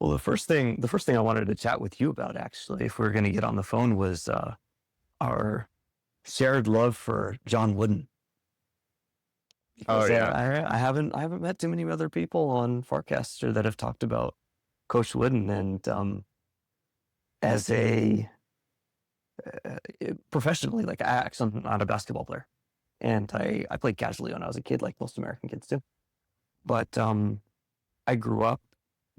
Well, the first thing I wanted to chat with you about, actually, if we are going to get on the phone, was our shared love for John Wooden. Oh Because yeah. I haven't met too many other people on Farcaster that have talked about Coach Wooden, and as a uh, professionally, like, I'm not a basketball player, and I played casually when I was a kid, like most American kids do. But I grew up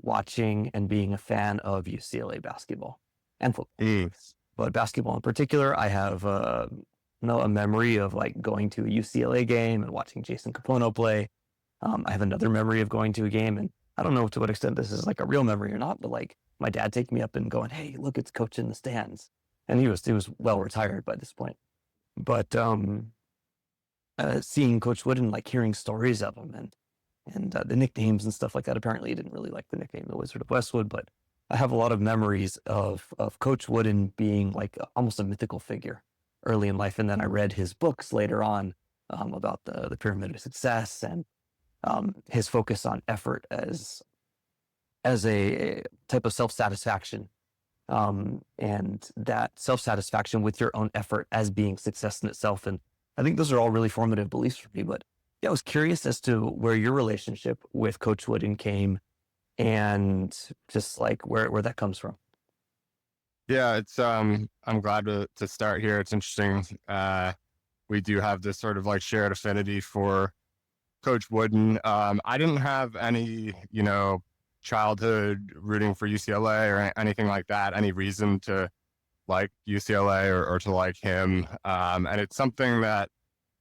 watching and being a fan of UCLA basketball and football. Mm. But basketball in particular, I have a memory of like going to a UCLA game and watching Jason Capono play. I have another memory of going to a game, and I don't know to what extent this is like a real memory or not, but like my dad taking me up and going, "Hey, look, it's Coach in the stands," and he was well retired by this point. But seeing Coach Wood and like hearing stories of him, and the nicknames and stuff like that. Apparently, he didn't really like the nickname the Wizard of Westwood, but I have a lot of memories of Coach Wooden being like almost a mythical figure early in life, and then I read his books later on, about the Pyramid of Success, and his focus on effort as a type of self satisfaction, and that self satisfaction with your own effort as being success in itself. And I think those are all really formative beliefs for me. But yeah, I was curious as to where your relationship with Coach Wooden came, and just like where that comes from. Yeah, it's I'm glad to start here. It's interesting. We do have this sort of like shared affinity for Coach Wooden. I didn't have any, childhood rooting for UCLA or anything like that, any reason to like UCLA or to like him. And it's something that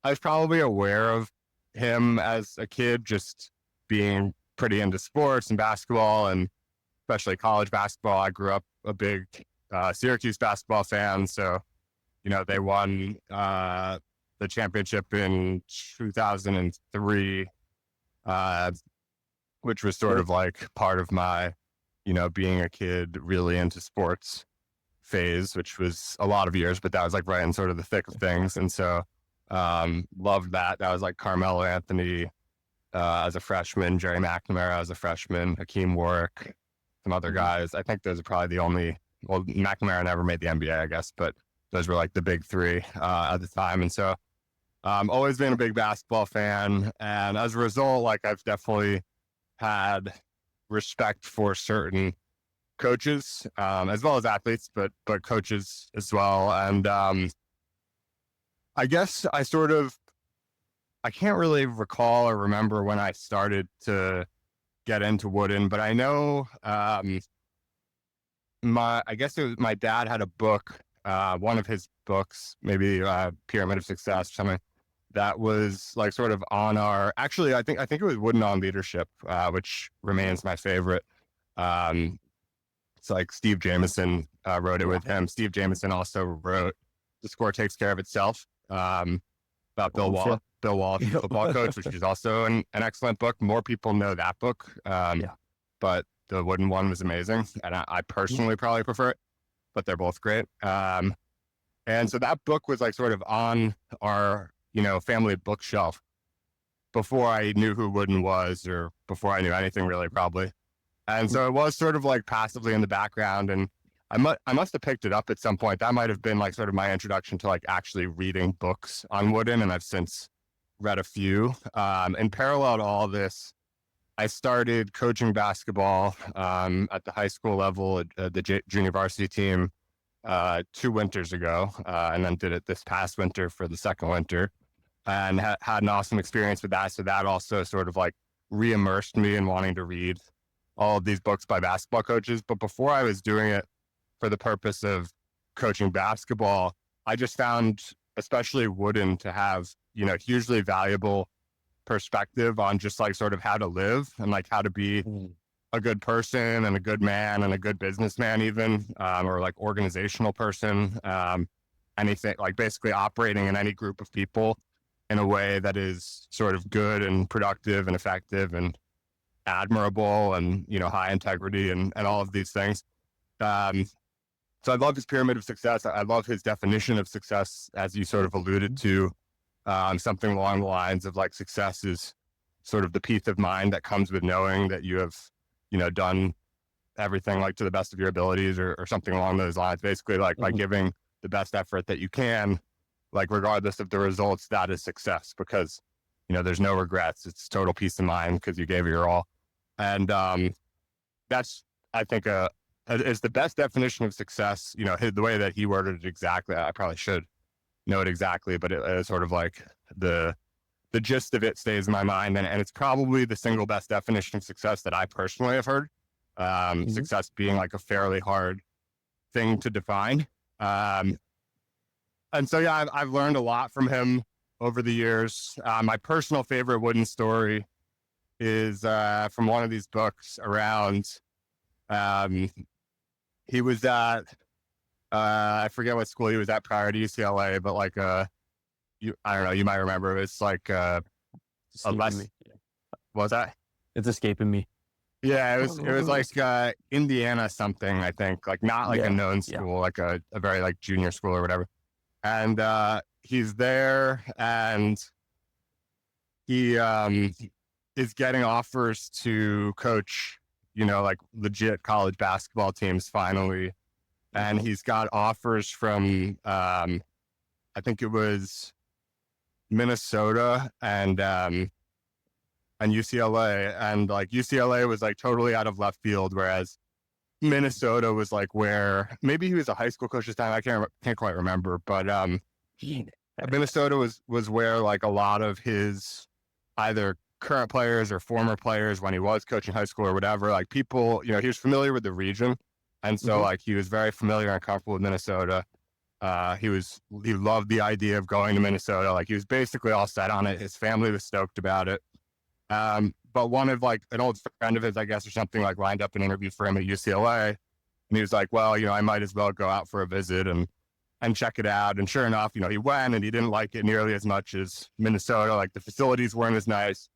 I was probably aware of him as a kid, just being pretty into sports and basketball, and especially college basketball. I grew up a big Syracuse basketball fan. So, they won the championship in 2003, which was sort Yep. of like part of my, being a kid really into sports phase, which was a lot of years, but that was like right in sort of the thick of things. And so loved that. That was like Carmelo Anthony as a freshman, Jerry McNamara as a freshman, Hakeem Warwick, some other Mhm. guys. I think those are probably the only, well, McNamara never made the NBA, I guess, but those were like the big three at the time. And so always been a big basketball fan. And as a result, like I've definitely had respect for certain coaches, as well as athletes, but coaches as well. And I guess I can't really recall or remember when I started to get into Wooden, but I know I guess it was my dad had a book, one of his books, maybe Pyramid of Success or something, that was like sort of on our, actually I think it was Wooden on Leadership, which remains my favorite. Um, it's like Steve Jameson wrote it Yeah. with him. Steve Jameson also wrote The Score Takes Care of Itself, about Yeah. Bill Walsh, the Yep. football coach, which is also an excellent book. More people know that book, Yeah. but the Wooden one was amazing, and I Mhm. personally probably prefer it, but they're both great. And so that book was like sort of on our, family bookshelf before I knew who Wooden was, or before I knew anything really, probably. And so it was sort of like passively in the background, and I must have picked it up at some point. That might have been like sort of my introduction to like actually reading books on Wooden, and I've since read a few. In parallel to all this, I started coaching basketball at the high school level at the junior varsity team 2 winters ago, and then did it this past winter for the second winter, and had an awesome experience with that. So that also sort of like re-immersed me in wanting to read all of these books by basketball coaches. But before I was doing it for the purpose of coaching basketball, I just found, especially Wooden, to have, hugely valuable perspective on just like sort of how to live and like how to be Mhm. a good person and a good man and a good businessman, even, or like organizational person, anything, like basically operating in any group of people in a way that is sort of good and productive and effective and admirable and, high integrity and all of these things. Um, so I love his pyramid of success. I love his definition of success, as you sort of alluded to, something along the lines of like success is sort of the peace of mind that comes with knowing that you have, done everything like to the best of your abilities or something along those lines. Basically, like by giving the best effort that you can, like regardless of the results, that is success, because there's no regrets. It's total peace of mind because you gave it your all. And that's, I think, is the best definition of success. The way that he worded it exactly, I probably should know it exactly, but it is sort of like the gist of it stays in my mind. And it's probably the single best definition of success that I personally have heard. Success being like a fairly hard thing to define. And so, yeah, I've learned a lot from him over the years. My personal favorite wooden story is from one of these books around, he was at, I forget what school he was at prior to UCLA, but like, I don't know, you might remember. It's like what was that? It's escaping me. Yeah, it was like Indiana something, I think, like not like a known school, like a very like junior school or whatever. And he's there, and he is getting offers to coach, like legit college basketball teams finally. And he's got offers from I think it was Minnesota and UCLA, and like UCLA was like totally out of left field, whereas Minnesota was like where maybe he was a high school coach this time. I can't quite remember, but Minnesota was where like a lot of his either current players or former players when he was coaching high school or whatever, like people, he was familiar with the region, and so like he was very familiar and comfortable with Minnesota. He loved the idea of going to Minnesota. Like he was basically all set on it. His family was stoked about it. But one of like an old friend of his, I guess, or something, like lined up an interview for him at UCLA. And he was like, well, I might as well go out for a visit and check it out. And sure enough, he went, and he didn't like it nearly as much as Minnesota. Like the facilities weren't as nice,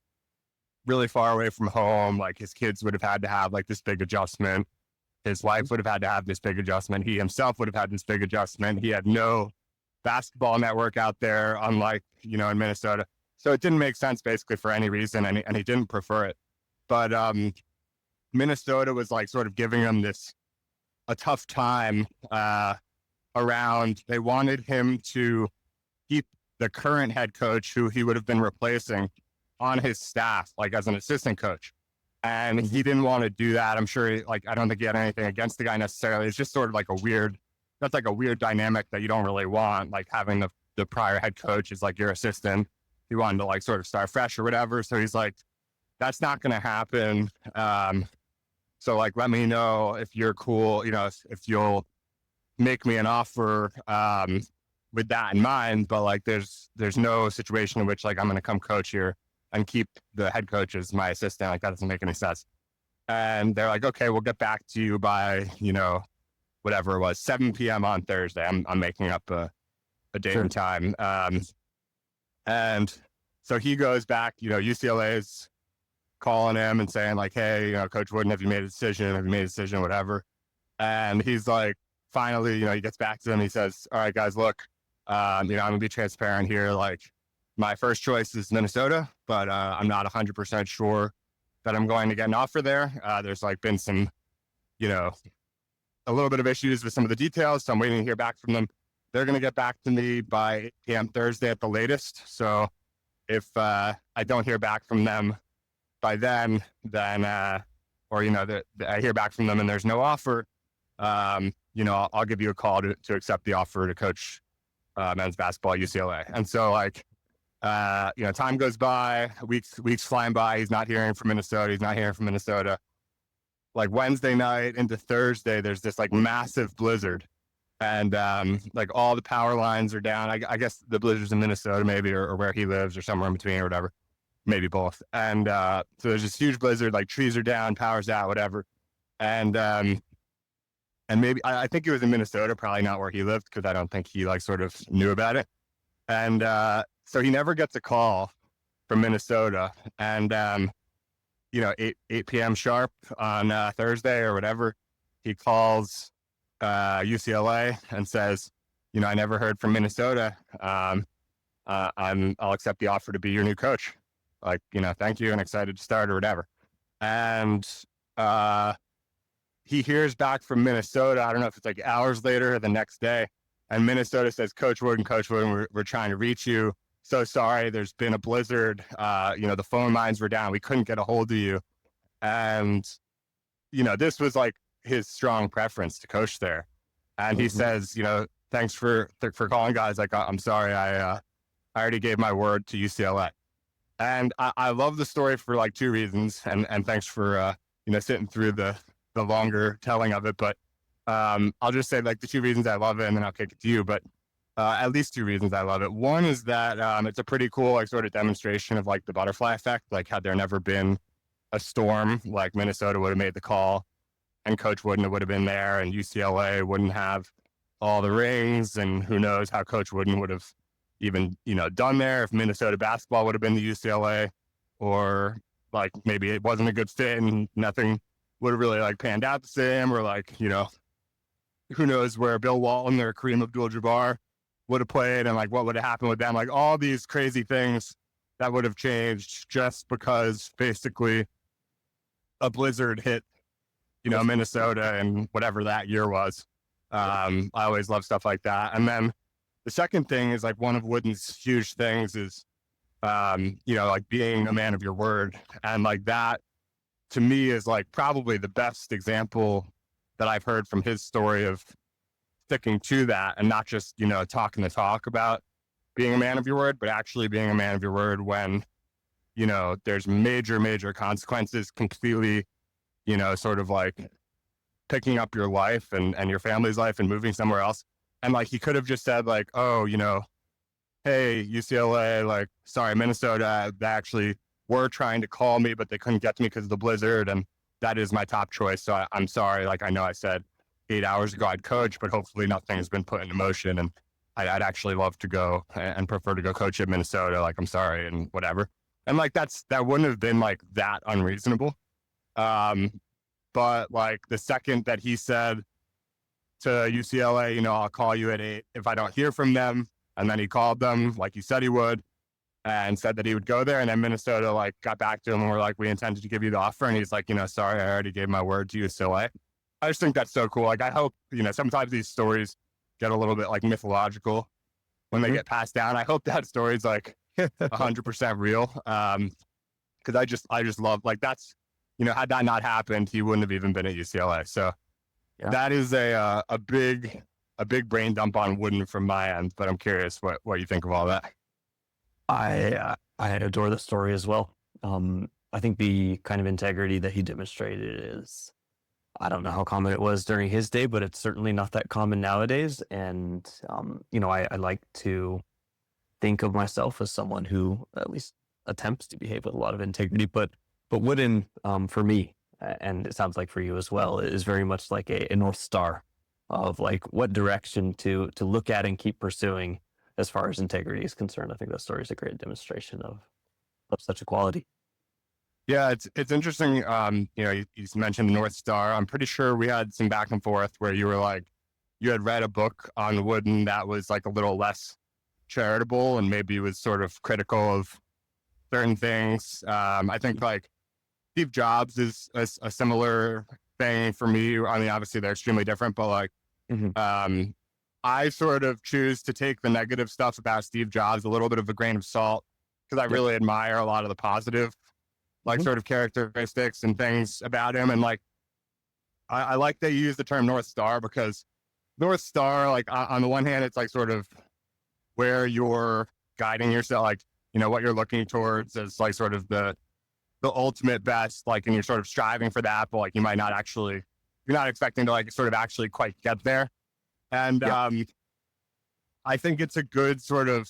really far away from home. Like his kids would have had to have like this big adjustment. His wife would have had to have this big adjustment. He himself would have had this big adjustment. He had no basketball network out there, unlike, in Minnesota. So it didn't make sense basically for any reason, and he didn't prefer it. But Minnesota was like sort of giving him a tough time around. They wanted him to keep the current head coach, who he would have been replacing, on his staff, like as an assistant coach. And he didn't want to do that. I'm sure, I don't think he had anything against the guy necessarily. It's just sort of like that's like a weird dynamic that you don't really want, like having the prior head coach is like your assistant. He wanted to like sort of start fresh or whatever. So he's like, that's not going to happen. So like, let me know if you're cool, if you'll make me an offer with that in mind. But like, there's no situation in which like I'm going to come coach here and keep the head coach as my assistant. Like that doesn't make any sense. And they're like, okay, we'll get back to you by, whatever it was, 7 p.m. on Thursday. I'm making up a date and time. And so he goes back, UCLA is calling him and saying like, hey, Coach Wooden, have you made a decision? Have you made a decision? Whatever. And he's like, finally, he gets back to them. He says, all right, guys, look, I'm gonna be transparent here. Like my first choice is Minnesota, but I'm not 100% sure that I'm going to get an offer there. There's like been some, a little bit of issues with some of the details. So I'm waiting to hear back from them. They're going to get back to me by 8 p.m. Thursday at the latest. So if I don't hear back from them by then, or, I hear back from them and there's no offer, I'll give you a call to accept the offer to coach men's basketball at UCLA. And so like, time goes by, weeks flying by. He's not hearing from Minnesota. Like Wednesday night into Thursday, there's this like massive blizzard. And like all the power lines are down. I guess the blizzard's in Minnesota maybe, or where he lives, or somewhere in between, or whatever, maybe both. And so there's this huge blizzard, like trees are down, power's out, whatever. And maybe I think it was in Minnesota, probably not where he lived, because I don't think he like sort of knew about it. And so he never gets a call from Minnesota. And 8 p.m. sharp on Thursday or whatever, he calls UCLA and says, I never heard from Minnesota. I'll accept the offer to be your new coach. Like, thank you and excited to start or whatever. And he hears back from Minnesota. I don't know if it's like hours later or the next day. And Minnesota says, Coach Wooden, we're trying to reach you. So sorry, there's been a blizzard. The phone lines were down. We couldn't get a hold of you. And, this was like his strong preference to coach there. And he says, thanks for calling, guys. Like, I'm sorry. I already gave my word to UCLA. And I love the story for like two reasons. And thanks for, sitting through the longer telling of it. But I'll just say like the two reasons I love it, and then I'll kick it to you. But at least two reasons I love it. One is that it's a pretty cool like sort of demonstration of like the butterfly effect. Like, had there never been a storm, like Minnesota would have made the call, and Coach Wooden would have been there, and UCLA wouldn't have all the rings, and who knows how Coach Wooden would have even done there if Minnesota basketball would have been the UCLA, or like maybe it wasn't a good fit and nothing would have really like panned out the same, or like who knows where Bill Walton or Kareem Abdul-Jabbar would have played, and like what would have happened with them, like all these crazy things that would have changed just because basically a blizzard hit Minnesota and whatever that year was. I always love stuff like that. And then the second thing is like one of Wooden's huge things is like being a man of your word, and like that to me is like probably the best example that I've heard from his story of sticking to that, and not just, talking the talk about being a man of your word, but actually being a man of your word when, there's major, major consequences, completely, sort of like picking up your life and your family's life and moving somewhere else. And like, he could have just said like, oh, hey, UCLA, like, sorry, Minnesota, they actually were trying to call me, but they couldn't get to me because of the blizzard. And that is my top choice. So I'm sorry. Like, I know I said 8 hours ago I'd coach, but hopefully nothing has been put into motion. And I'd actually love to go and prefer to go coach at Minnesota. Like, I'm sorry and whatever. And like, that wouldn't have been like that unreasonable. But like the second that he said to UCLA, I'll call you at 8 if I don't hear from them. And then he called them like he said he would and said that he would go there. And then Minnesota like got back to him and were like, we intended to give you the offer. And he's like, sorry, I already gave my word to UCLA. I just think that's so cool. Like, I hope, sometimes these stories get a little bit like mythological when they get passed down. I hope that story's like 100% real. Cause I just love, like, that's, had that not happened, he wouldn't have even been at UCLA. So that is a big brain dump on Wooden from my end, but I'm curious what you think of all that. I adore the story as well. I think the kind of integrity that he demonstrated is, I don't know how common it was during his day, but it's certainly not that common nowadays. And, I like to think of myself as someone who at least attempts to behave with a lot of integrity, but Wooden, for me, and it sounds like for you as well, is very much like a North Star of like what direction to look at and keep pursuing as far as integrity is concerned. I think that story is a great demonstration of such a quality. Yeah, it's interesting. You mentioned the North Star. I'm pretty sure we had some back and forth where you were like, you had read a book on Wooden that was like a little less charitable and maybe was sort of critical of certain things. I think like Steve Jobs is a similar thing for me. I mean, obviously they're extremely different, but like, I sort of choose to take the negative stuff about Steve Jobs a little bit of a grain of salt, because I really admire a lot of the positive, like sort of characteristics and things about him. And like, I like that you use the term North Star, because North Star, like on the one hand, it's like sort of where you're guiding yourself, like, what you're looking towards as like sort of the ultimate best, like, and you're sort of striving for that, but like you might not actually, you're not expecting to like sort of actually quite get there. And I think it's a good sort of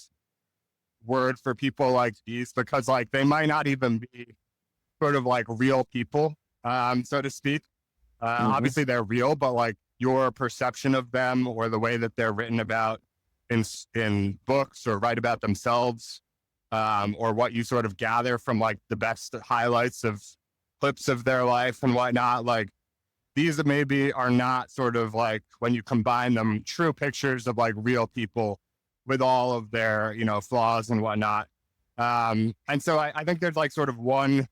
word for people like these, because like they might not even be sort of like real people, so to speak. Obviously they're real, but like your perception of them or the way that they're written about in books or write about themselves, or what you sort of gather from like the best highlights of clips of their life and whatnot, like these maybe are not sort of like, when you combine them, true pictures of like real people with all of their, flaws and whatnot. And so I think there's like sort of one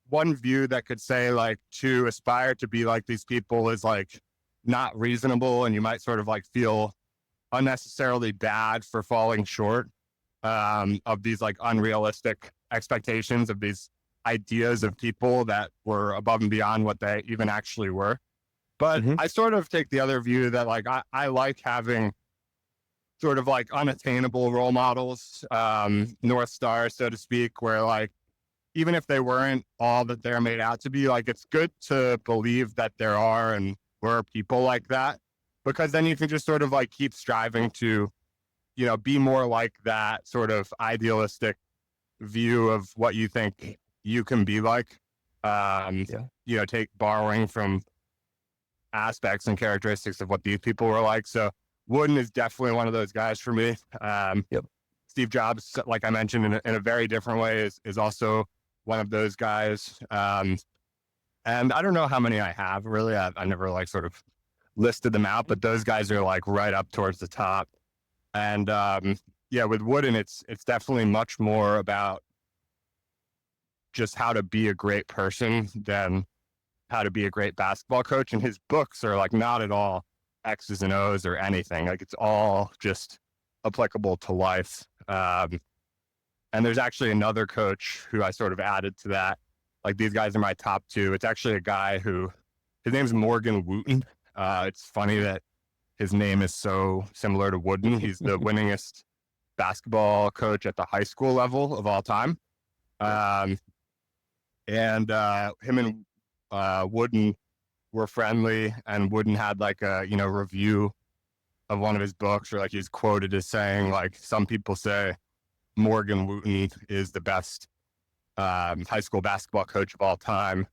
one view that could say like to aspire to be like these people is like not reasonable, and you might sort of like feel unnecessarily bad for falling short of these like unrealistic expectations of these ideas of people that were above and beyond what they even actually were. But Mm-hmm. I sort of take the other view that like I like having sort of like unattainable role models, North Stars, so to speak, where like even if they weren't all that they're made out to be, like it's good to believe that there are and were people like that, because then you can just sort of like keep striving to, be more like that sort of idealistic view of what you think you can be like. Yeah. Take borrowing from aspects and characteristics of what these people were like. So Wooden is definitely one of those guys for me. Yep. Steve Jobs, like I mentioned, in a very different way, is also one of those guys. And I don't know how many I have really. I never like sort of listed them out, but those guys are like right up towards the top. And with Wooden, it's definitely much more about just how to be a great person than how to be a great basketball coach. And his books are like not at all X's and O's or anything. Like it's all just applicable to life. And there's actually another coach who I sort of added to that. Like these guys are my top two. It's actually a guy who, his name's Morgan Wooten. It's funny that his name is so similar to Wooden. He's the winningest basketball coach at the high school level of all time. And him and Wooden were friendly, and Wooden had like a, review of one of his books, or like he's quoted as saying, like, some people say Morgan Wooten is the best high school basketball coach of all time.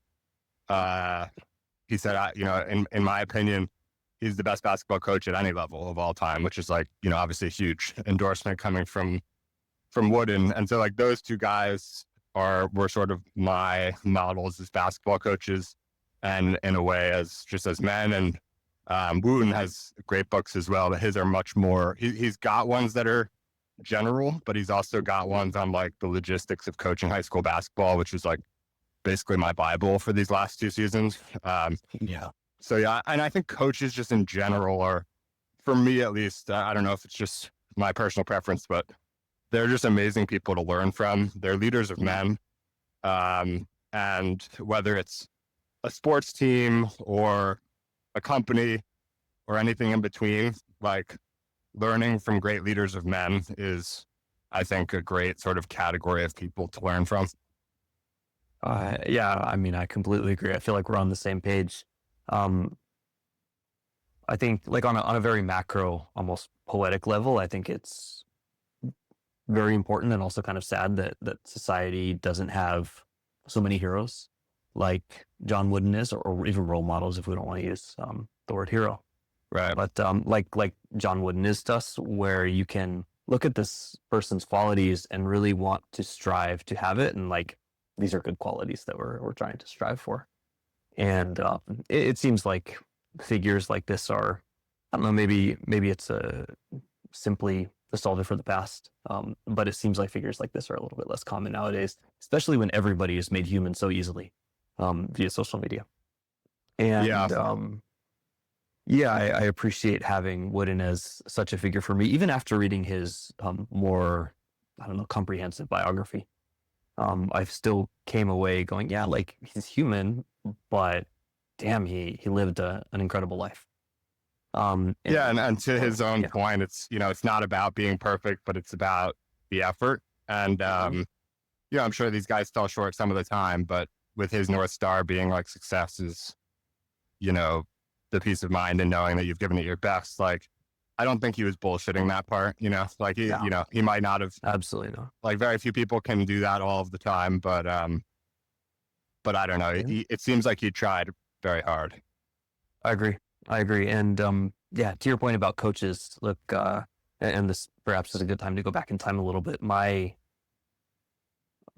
He said, in my opinion, he's the best basketball coach at any level of all time, which is like, obviously a huge endorsement coming from Wooden. And so like those two guys were sort of my models as basketball coaches, and in a way as men. And Wooten has great books as well, but his are much more, he's got ones that are general, but he's also got ones on like the logistics of coaching high school basketball, which is like basically my Bible for these last 2 seasons. Yeah. So yeah, and I think coaches just in general are, for me at least, I don't know if it's just my personal preference, but they're just amazing people to learn from. They're leaders of men. And whether it's a sports team or a company or anything in between, like learning from great leaders of men is, I think, a great sort of category of people to learn from. Yeah, I mean, I completely agree. I feel like we're on the same page. I think like on a very macro, almost poetic level, I think it's very important and also kind of sad that society doesn't have so many heroes like John Wooden is, or even role models if we don't want to use the word hero. Right. But like John Wooden is to us, where you can look at this person's qualities and really want to strive to have it, and like these are good qualities that we're trying to strive for. And it seems like figures like this are, I don't know, maybe it's simply nostalgia for the past, but it seems like figures like this are a little bit less common nowadays, especially when everybody is made human so easily via social media. And I appreciate having Wooden as such a figure for me, even after reading his more, I don't know, comprehensive biography. I still came away going, yeah, like he's human, but damn, he lived an incredible life. And to his own point, it's, it's not about being perfect, but it's about the effort. And, I'm sure these guys fell short some of the time, but with his North Star being like success is, the peace of mind and knowing that you've given it your best. Like, I don't think he was bullshitting that part, like he might not have. Absolutely not. Like very few people can do that all of the time, but I don't know. It seems like he tried very hard. I agree. And to your point about coaches, look, and this perhaps is a good time to go back in time a little bit. My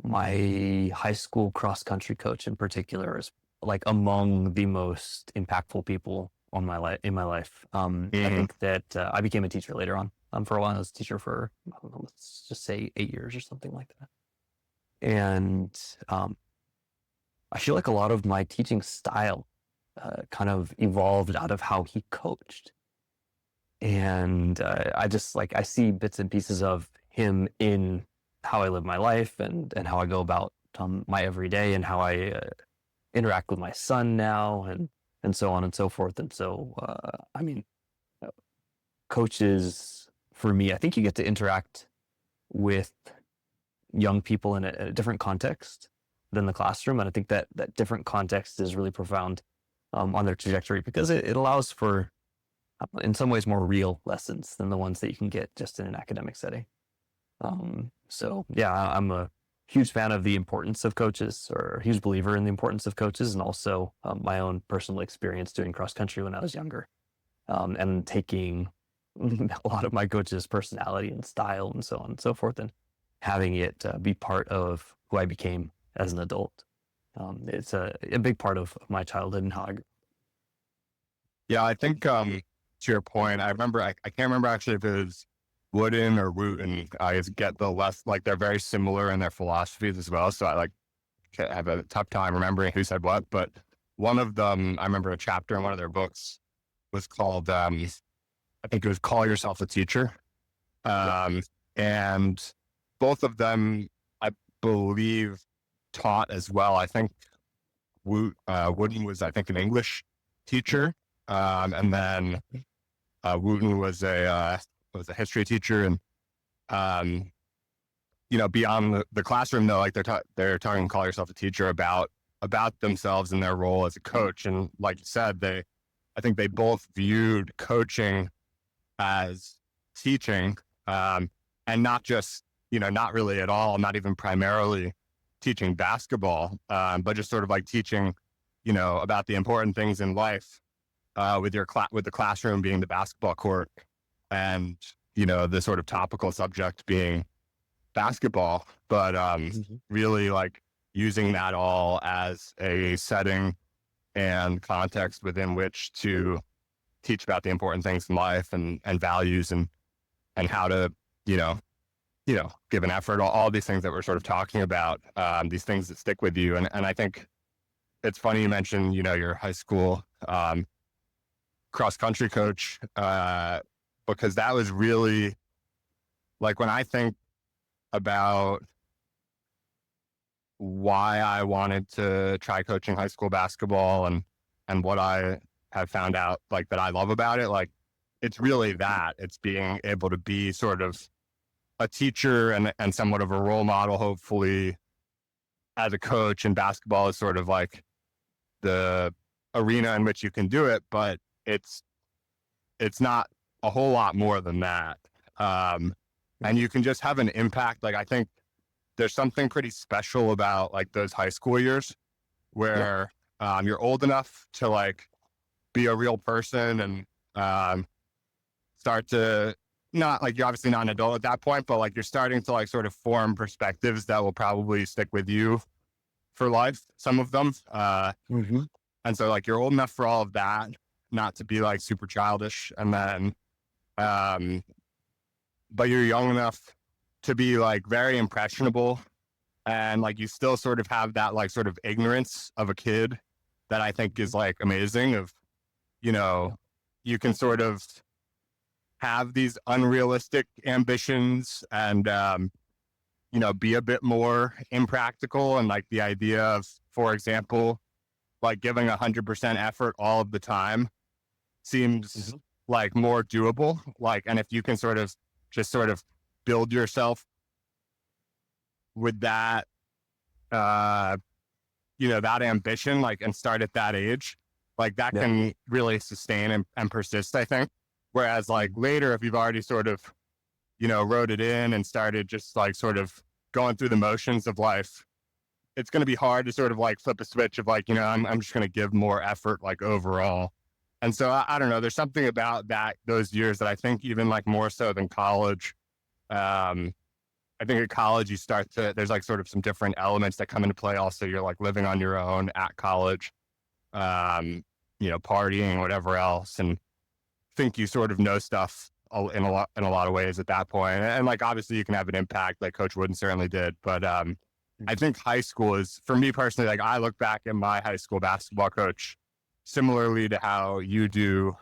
high school cross country coach in particular is like among the most impactful people in my life. I think that I became a teacher later on. For a while, I was a teacher for, I don't know, let's just say 8 years or something like that. And I feel like a lot of my teaching style kind of evolved out of how he coached. And I just like, I see bits and pieces of him in how I live my life and how I go about my everyday and how I interact with my son now and so on and so forth. And so, I mean, uh, coaches for me, I think you get to interact with young people in a different context than the classroom. And I think that that different context is really profound on their trajectory because it allows for, in some ways, more real lessons than the ones that you can get just in an academic setting. So yeah, I'm a huge fan of the importance of coaches, or a huge believer in the importance of coaches, and also my own personal experience doing cross country when I was younger, and taking a lot of my coach's personality and style and so on and so forth, and having it be part of who I became as an adult. It's a big part of my childhood and how I grew. Yeah, I think to your point, I remember, I can't remember actually if it was Wooden or Wooten. I just get the less, like they're very similar in their philosophies as well. So I like have a tough time remembering who said what, but one of them, I remember a chapter in one of their books was called, I think it was Call Yourself a Teacher. And both of them, I believe, taught as well. I think Wooden was, I think, an English teacher. And then Wooten was a history teacher. And, beyond the classroom though, like they're talking Call Yourself a Teacher about themselves and their role as a coach. And like you said, I think they both viewed coaching as teaching, and not just, not really at all, not even primarily teaching basketball, but just sort of like teaching, about the important things in life, with the classroom being the basketball court, and the sort of topical subject being basketball, but really like using that all as a setting and context within which to teach about the important things in life and values and how to give an effort, all these things that we're sort of talking about, these things that stick with you. And I think it's funny you mentioned your high school cross country coach, because that was really like, when I think about why I wanted to try coaching high school basketball and what I have found out like that I love about it, like it's really that it's being able to be sort of a teacher and somewhat of a role model, hopefully, as a coach. And basketball is sort of like the arena in which you can do it, but it's not a whole lot more than that. And you can just have an impact. Like, I think there's something pretty special about like those high school years where you're old enough to like be a real person and start to, not like, you're obviously not an adult at that point, but like you're starting to like sort of form perspectives that will probably stick with you for life, some of them. And so like you're old enough for all of that, not to be like super childish. And then, but you're young enough to be like very impressionable. And like you still sort of have that like sort of ignorance of a kid that I think is like amazing, of, you can sort of have these unrealistic ambitions and, be a bit more impractical. And like the idea of, for example, like giving 100% effort all of the time seems like more doable. Like, and if you can sort of build yourself with that, that ambition, like, and start at that age, like that can really sustain and persist, I think. Whereas like later, if you've already sort of, wrote it in and started just like sort of going through the motions of life, it's going to be hard to sort of like flip a switch of like, I'm just going to give more effort like overall. And so I don't know, there's something about those years that I think even like more so than college. I think at college there's like sort of some different elements that come into play. Also, you're like living on your own at college, partying, whatever else. And think you sort of know stuff in a lot of ways at that point. And like, obviously you can have an impact like Coach Wooden certainly did. But I think high school is, for me personally, like I look back at my high school basketball coach similarly to how you do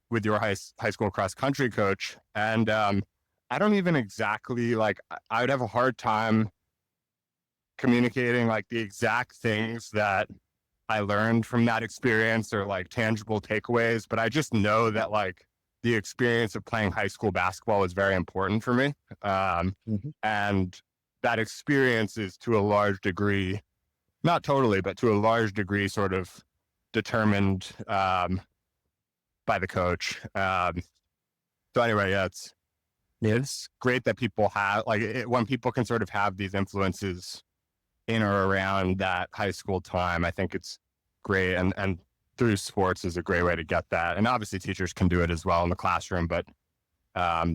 with your high school cross country coach. And I don't even exactly like, I would have a hard time communicating like the exact things that I learned from that experience or like tangible takeaways. But I just know that like the experience of playing high school basketball was very important for me. And that experience is to a large degree, not totally, but to a large degree sort of determined by the coach. So anyway, yeah, it's great that people have like when people can sort of have these influences in or around that high school time. I think it's great, and through sports is a great way to get that. And obviously teachers can do it as well in the classroom, but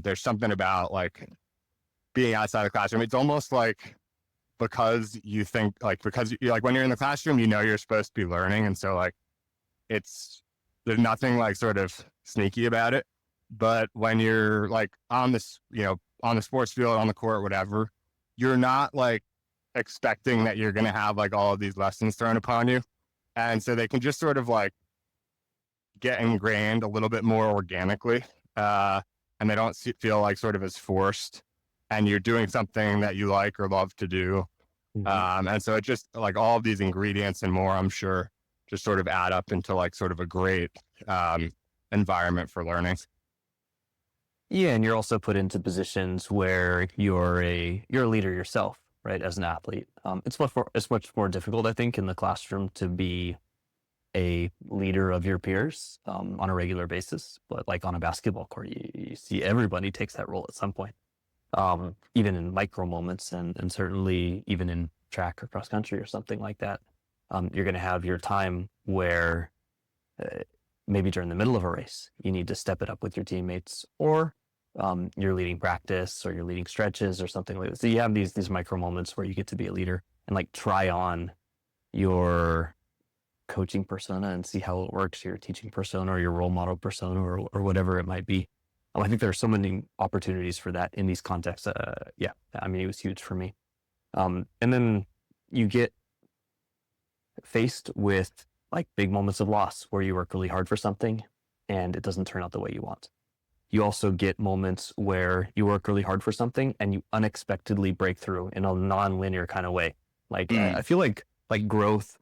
there's something about like being outside the classroom. It's almost like because you think like, because you're like when you're in the classroom, you know, you're supposed to be learning. And so like, there's nothing like sort of sneaky about it. But when you're like on this, you know, on the sports field, on the court, whatever, you're not like expecting that you're going to have like all of these lessons thrown upon you. And so they can just sort of like get ingrained a little bit more organically. And they don't feel like sort of as forced, and you're doing something that you like or love to do. And so it just like all of these ingredients and more, I'm sure, just sort of add up into like sort of a great environment for learning. Yeah, and you're also put into positions where you're a leader yourself, right? As an athlete, it's much more difficult, I think, in the classroom to be a leader of your peers on a regular basis. But like on a basketball court, you see everybody takes that role at some point, even in micro moments, and certainly even in track or cross country or something like that. You're going to have your time where maybe during the middle of a race, you need to step it up with your teammates, or you're leading practice, or you're leading stretches or something like that. So you have these micro moments where you get to be a leader and like try on your coaching persona and see how it works, your teaching persona or your role model persona or whatever it might be. I think there are so many opportunities for that in these contexts. Yeah, I mean, it was huge for me. And then you get faced with like big moments of loss where you work really hard for something and it doesn't turn out the way you want. You also get moments where you work really hard for something and you unexpectedly break through in a non-linear kind of way. Like I feel like growth,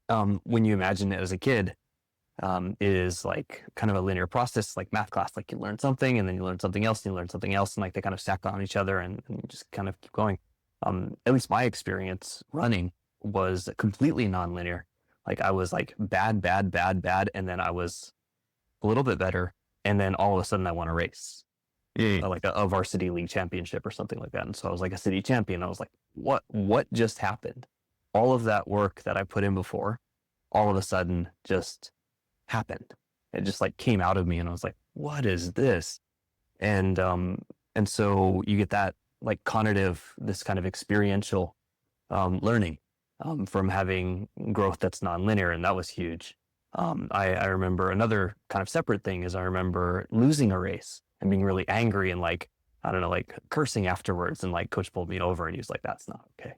when you imagine it as a kid, is like kind of a linear process, like math class. Like you learn something and then you learn something else and you learn something else, and like they kind of stack on each other and you just kind of keep going. At least my experience running was completely non-linear. Like I was like bad, and then I was a little bit better, and then all of a sudden I won a race, like a varsity league championship or something like that. And so I was like a city champion. I was like, what just happened? All of that work that I put in before, all of a sudden just happened. It just like came out of me, and I was like, what is this? And so you get that like cognitive, this kind of experiential learning from having growth that's nonlinear, and that was huge. I remember another kind of separate thing is I remember losing a race and being really angry and like, I don't know, like cursing afterwards, and like coach pulled me over and he was like, that's not okay.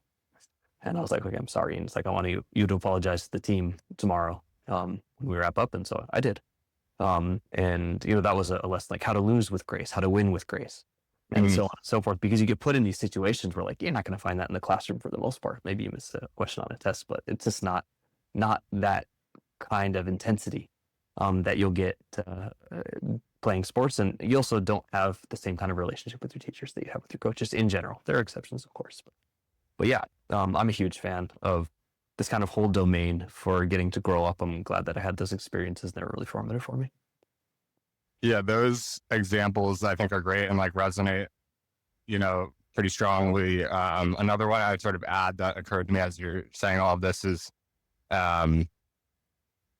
And I was like, okay, I'm sorry. And it's like, I want you to apologize to the team tomorrow when we wrap up. And so I did. And you know, that was a lesson, like how to lose with grace, how to win with grace, and so on and so forth, because you get put in these situations where like, you're not going to find that in the classroom for the most part. Maybe you miss a question on a test, but it's just not that kind of intensity that you'll get playing sports. And you also don't have the same kind of relationship with your teachers that you have with your coaches in general. There are exceptions, of course, but yeah, I'm a huge fan of this kind of whole domain for getting to grow up. I'm glad that I had those experiences. They're really formative for me. Yeah, those examples I think are great and like resonate, you know, pretty strongly. Another one I would sort of add that occurred to me as you're saying all of this is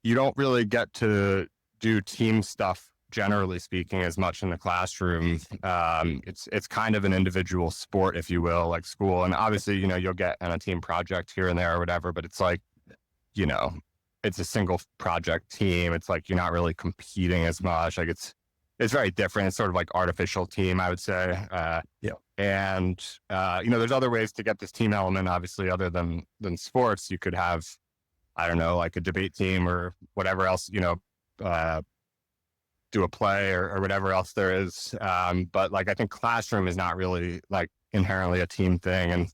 you don't really get to do team stuff, generally speaking, as much in the classroom. It's kind of an individual sport, if you will, like school. And obviously, you know, you'll get on a team project here and there or whatever, but it's like, you know, it's a single project team. It's like, you're not really competing as much. Like it's very different. It's sort of like artificial team, I would say. Yeah. And there's other ways to get this team element, obviously, other than sports. You could have, I don't know, like a debate team or whatever else, do a play or whatever else there is. But like, I think classroom is not really like inherently a team thing. And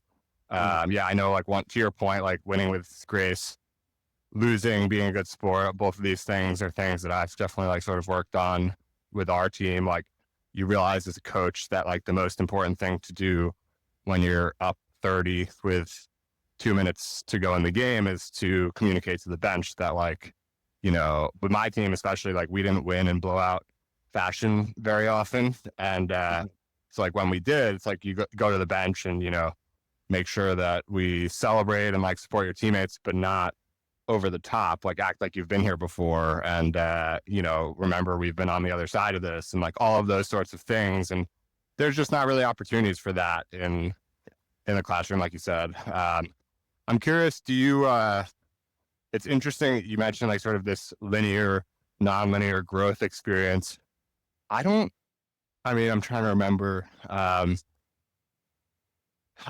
I know, like, to your point, like winning with grace, losing, being a good sport, both of these things are things that I've definitely like sort of worked on with our team. Like, you realize as a coach that like the most important thing to do when you're up 30 with 2 minutes to go in the game is to communicate to the bench that, like, with my team especially, like, we didn't win in blowout fashion very often. And so like when we did, it's like you go to the bench and, make sure that we celebrate and like support your teammates, but not over the top, like act like you've been here before. And, remember, we've been on the other side of this, and like all of those sorts of things. And there's just not really opportunities for that in the classroom, like you said. I'm curious, do you, it's interesting that you mentioned like sort of this linear, nonlinear growth experience. I'm trying to remember.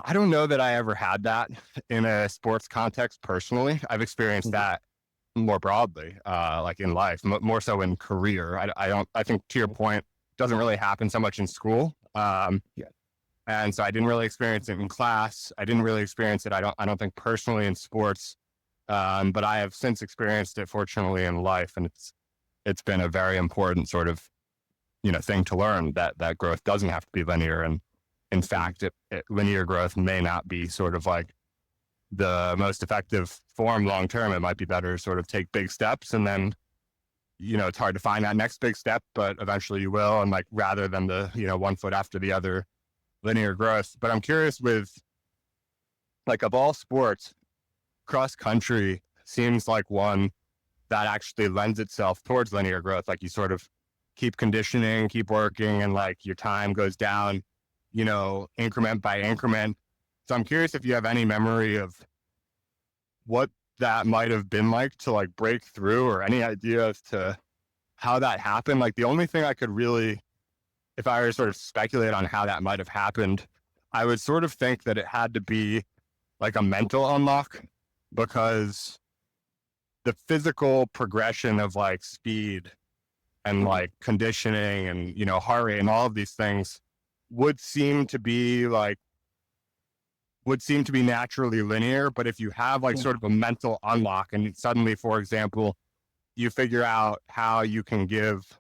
I don't know that I ever had that in a sports context personally. I've experienced that more broadly, like in life, more so in career. I think, to your point, doesn't really happen so much in school. And so I didn't really experience it in class. I didn't really experience it, I don't think, personally in sports. But I have since experienced it, fortunately, in life. And it's been a very important sort of, thing to learn, that growth doesn't have to be linear. And in fact, linear growth may not be sort of like the most effective form long term. It might be better to sort of take big steps, and then, it's hard to find that next big step, but eventually you will. And like, rather than the, 1 foot after the other linear growth. But I'm curious, with like, of all sports, cross country seems like one that actually lends itself towards linear growth. Like, you sort of keep conditioning, keep working, and like your time goes down, increment by increment. So I'm curious if you have any memory of what that might have been like to like break through, or any idea as to how that happened. Like, the only thing I could really, if I were to sort of speculate on how that might have happened, I would sort of think that it had to be like a mental unlock, because the physical progression of like speed and like conditioning and, heart rate and all of these things would seem to be naturally linear. But if you have like sort of a mental unlock, and suddenly, for example, you figure out how you can give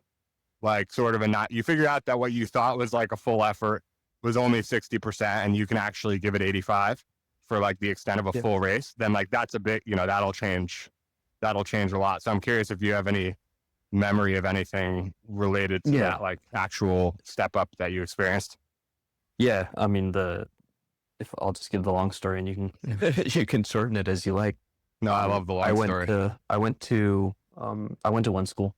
like sort of you figure out that what you thought was like a full effort was only 60%, and you can actually give it 85 for like the extent of a full race, then like that's a bit, that'll change a lot. So I'm curious if you have any memory of anything related to that, like actual step up that you experienced. Yeah, I mean, if I'll just give the long story, and you can you can shorten it as you like. No, I love the long story. I went to one school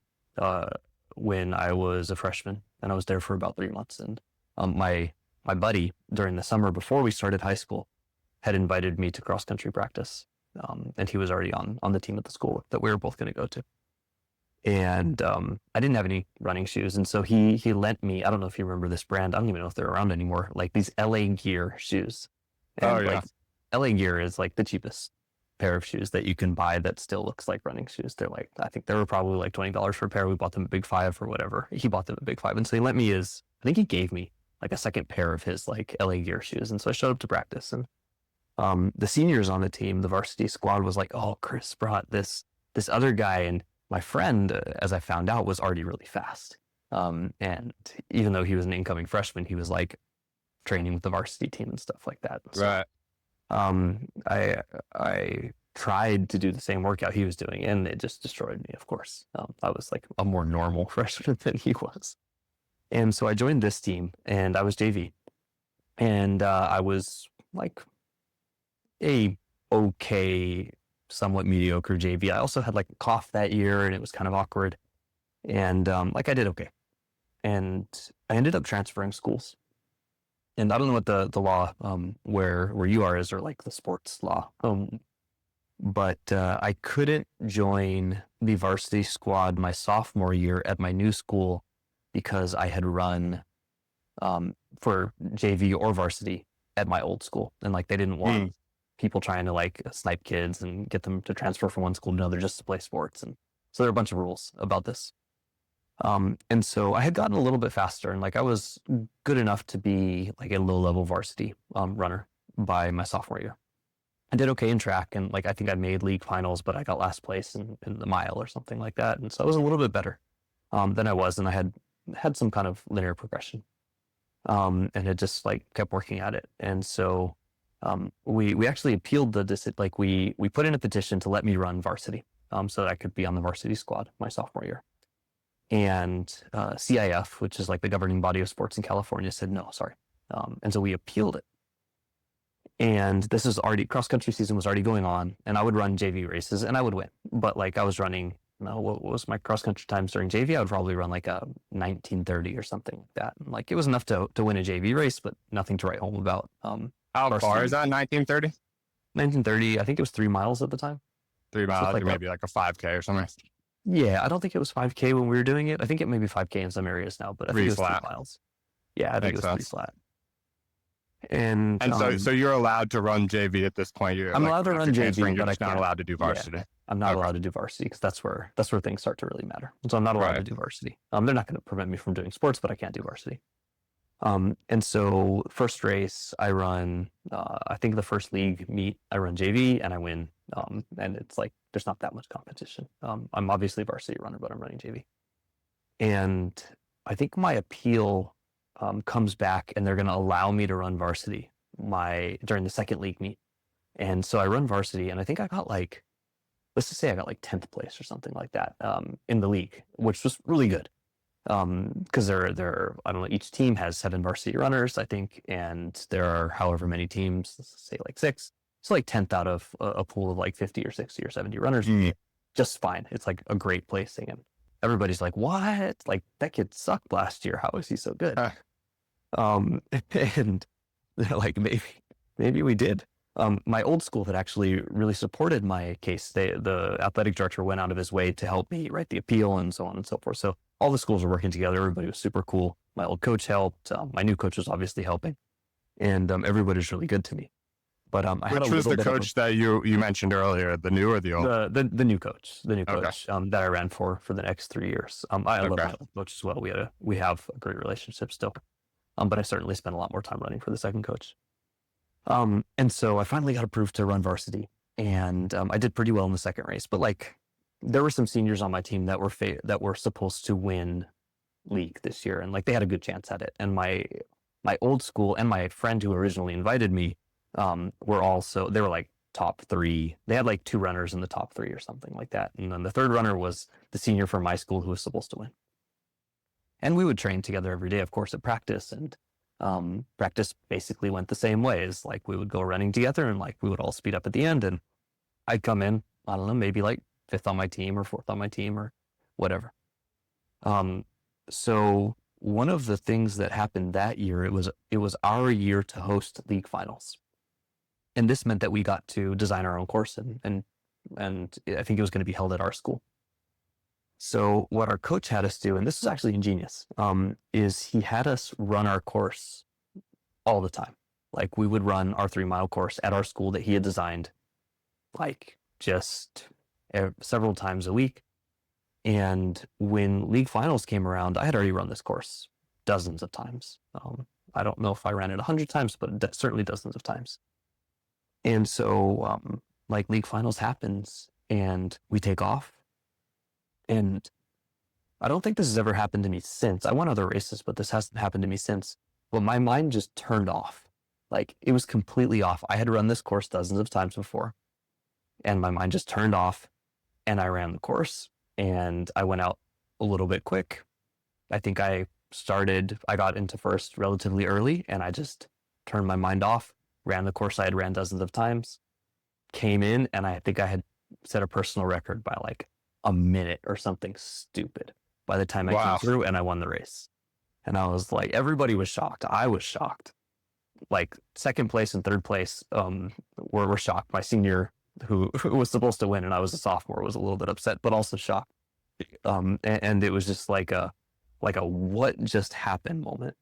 when I was a freshman, and I was there for about 3 months. And my buddy, during the summer before we started high school, had invited me to cross country practice, and he was already on the team at the school that we were both going to go to. And I didn't have any running shoes, and so he lent me, I don't know if you remember this brand, I don't even know if they're around anymore, like these LA Gear shoes. And like, LA Gear is like the cheapest pair of shoes that you can buy that still looks like running shoes. They're like, I think they were probably like $20 for a pair. We bought them at Big Five or whatever. He bought them at Big Five, and so he lent me I think he gave me like a second pair of his like LA Gear shoes. And so I showed up to practice, and the seniors on the team, the varsity squad, was like, "Oh, Chris brought this other guy," and my friend, as I found out, was already really fast. And even though he was an incoming freshman, he was like training with the varsity team and stuff like that. So, right. I tried to do the same workout he was doing, and it just destroyed me, of course. I was like a more normal freshman than he was. And so I joined this team, and I was JV. And I was like a okay, somewhat mediocre JV. I also had like a cough that year, and it was kind of awkward. And like, I did okay. And I ended up transferring schools. And I don't know what the law where you are is, or like the sports law. But I couldn't join the varsity squad my sophomore year at my new school because I had run for JV or varsity at my old school, and like they didn't want people trying to like snipe kids and get them to transfer from one school to another just to play sports. And so there are a bunch of rules about this. And so I had gotten a little bit faster, and like I was good enough to be like a low level varsity runner by my sophomore year. I did okay in track, and like I think I made league finals, but I got last place in the mile or something like that. And so I was a little bit better than I was, and I had some kind of linear progression, and had just like kept working at it. And so we actually appealed like we put in a petition to let me run varsity, so that I could be on the varsity squad my sophomore year. And CIF, which is like the governing body of sports in California, said no, sorry. And so we appealed it. And this is already, cross country season was already going on, and I would run JV races and I would win. But like I was running, what was my cross country times during JV? I would probably run like a 1930 or something like that. And like it was enough to win a JV race, but nothing to write home about. How far is that? 1930? 1930. I think it was 3 miles at the time. 3 miles, like maybe like a 5K or something. Yeah, I don't think it was 5K when we were doing it. I think it may be 5K in some areas now, but I think it was 3 miles. Yeah, I think it was pretty flat. And so you're allowed to run JV at this point. I'm allowed to run JV, but I'm not allowed to do varsity. Yeah, I'm not allowed to do varsity because that's where things start to really matter. So I'm not allowed to do varsity. They're not going to prevent me from doing sports, but I can't do varsity. And so first race I run, I think the first league meet I run JV and I win. And it's like there's not that much competition. I'm obviously a varsity runner, but I'm running JV. And I think my appeal comes back, and they're going to allow me to run varsity during the second league meet. And so I run varsity, and I think I got like, let's just say I got like 10th place or something like that in the league, which was really good. Because there I don't know, each team has 7 varsity runners, I think, and there are however many teams, let's say like 6. So like 10th out of a pool of like 50 or 60 or 70 runners, just fine. It's like a great placing, and everybody's like, "What? Like that kid sucked last year. How is he so good?" And they're like, maybe we did. My old school that actually really supported my case, the athletic director went out of his way to help me write the appeal and so on and so forth. So all the schools were working together. Everybody was super cool. My old coach helped. My new coach was obviously helping, and everybody's really good to me. But which was the coach that you mentioned earlier, the new or the old? The new coach, that I ran for the next 3 years. I love my old coach as well. We have a great relationship still. But I certainly spent a lot more time running for the second coach. And so I finally got approved to run varsity, and I did pretty well in the second race. But like, there were some seniors on my team that were supposed to win league this year, and like they had a good chance at it. And my old school and my friend who originally invited me they were like top 3. They had like 2 runners in the top 3 or something like that, and then the third runner was the senior from my school who was supposed to win. And we would train together every day, of course, at practice. And practice basically went the same way. As like we would go running together, and like we would all speed up at the end. And I'd come in, I don't know, maybe like 5th on my team or 4th on my team or whatever. So one of the things that happened that year, it was our year to host league finals. And this meant that we got to design our own course, and I think it was going to be held at our school. So what our coach had us do, and this is actually ingenious, is he had us run our course all the time. Like we would run our 3-mile course at our school that he had designed, like just several times a week. And when league finals came around, I had already run this course dozens of times. I don't know if I ran it 100 times, but certainly dozens of times. And so like league finals happens, and we take off. And I don't think this has ever happened to me since. I won other races, but this hasn't happened to me since. But my mind just turned off. Like it was completely off. I had run this course dozens of times before, and my mind just turned off, and I ran the course, and I went out a little bit quick. I think I got into first relatively early, and I just turned my mind off, ran the course I had ran dozens of times, came in, and I think I had set a personal record by like a minute or something stupid by the time I came through, and I won the race. And I was like, everybody was shocked. I was shocked. Like second place and third place were shocked. My senior, who was supposed to win, and I was a sophomore, was a little bit upset, but also shocked. And it was just like like a what just happened moment.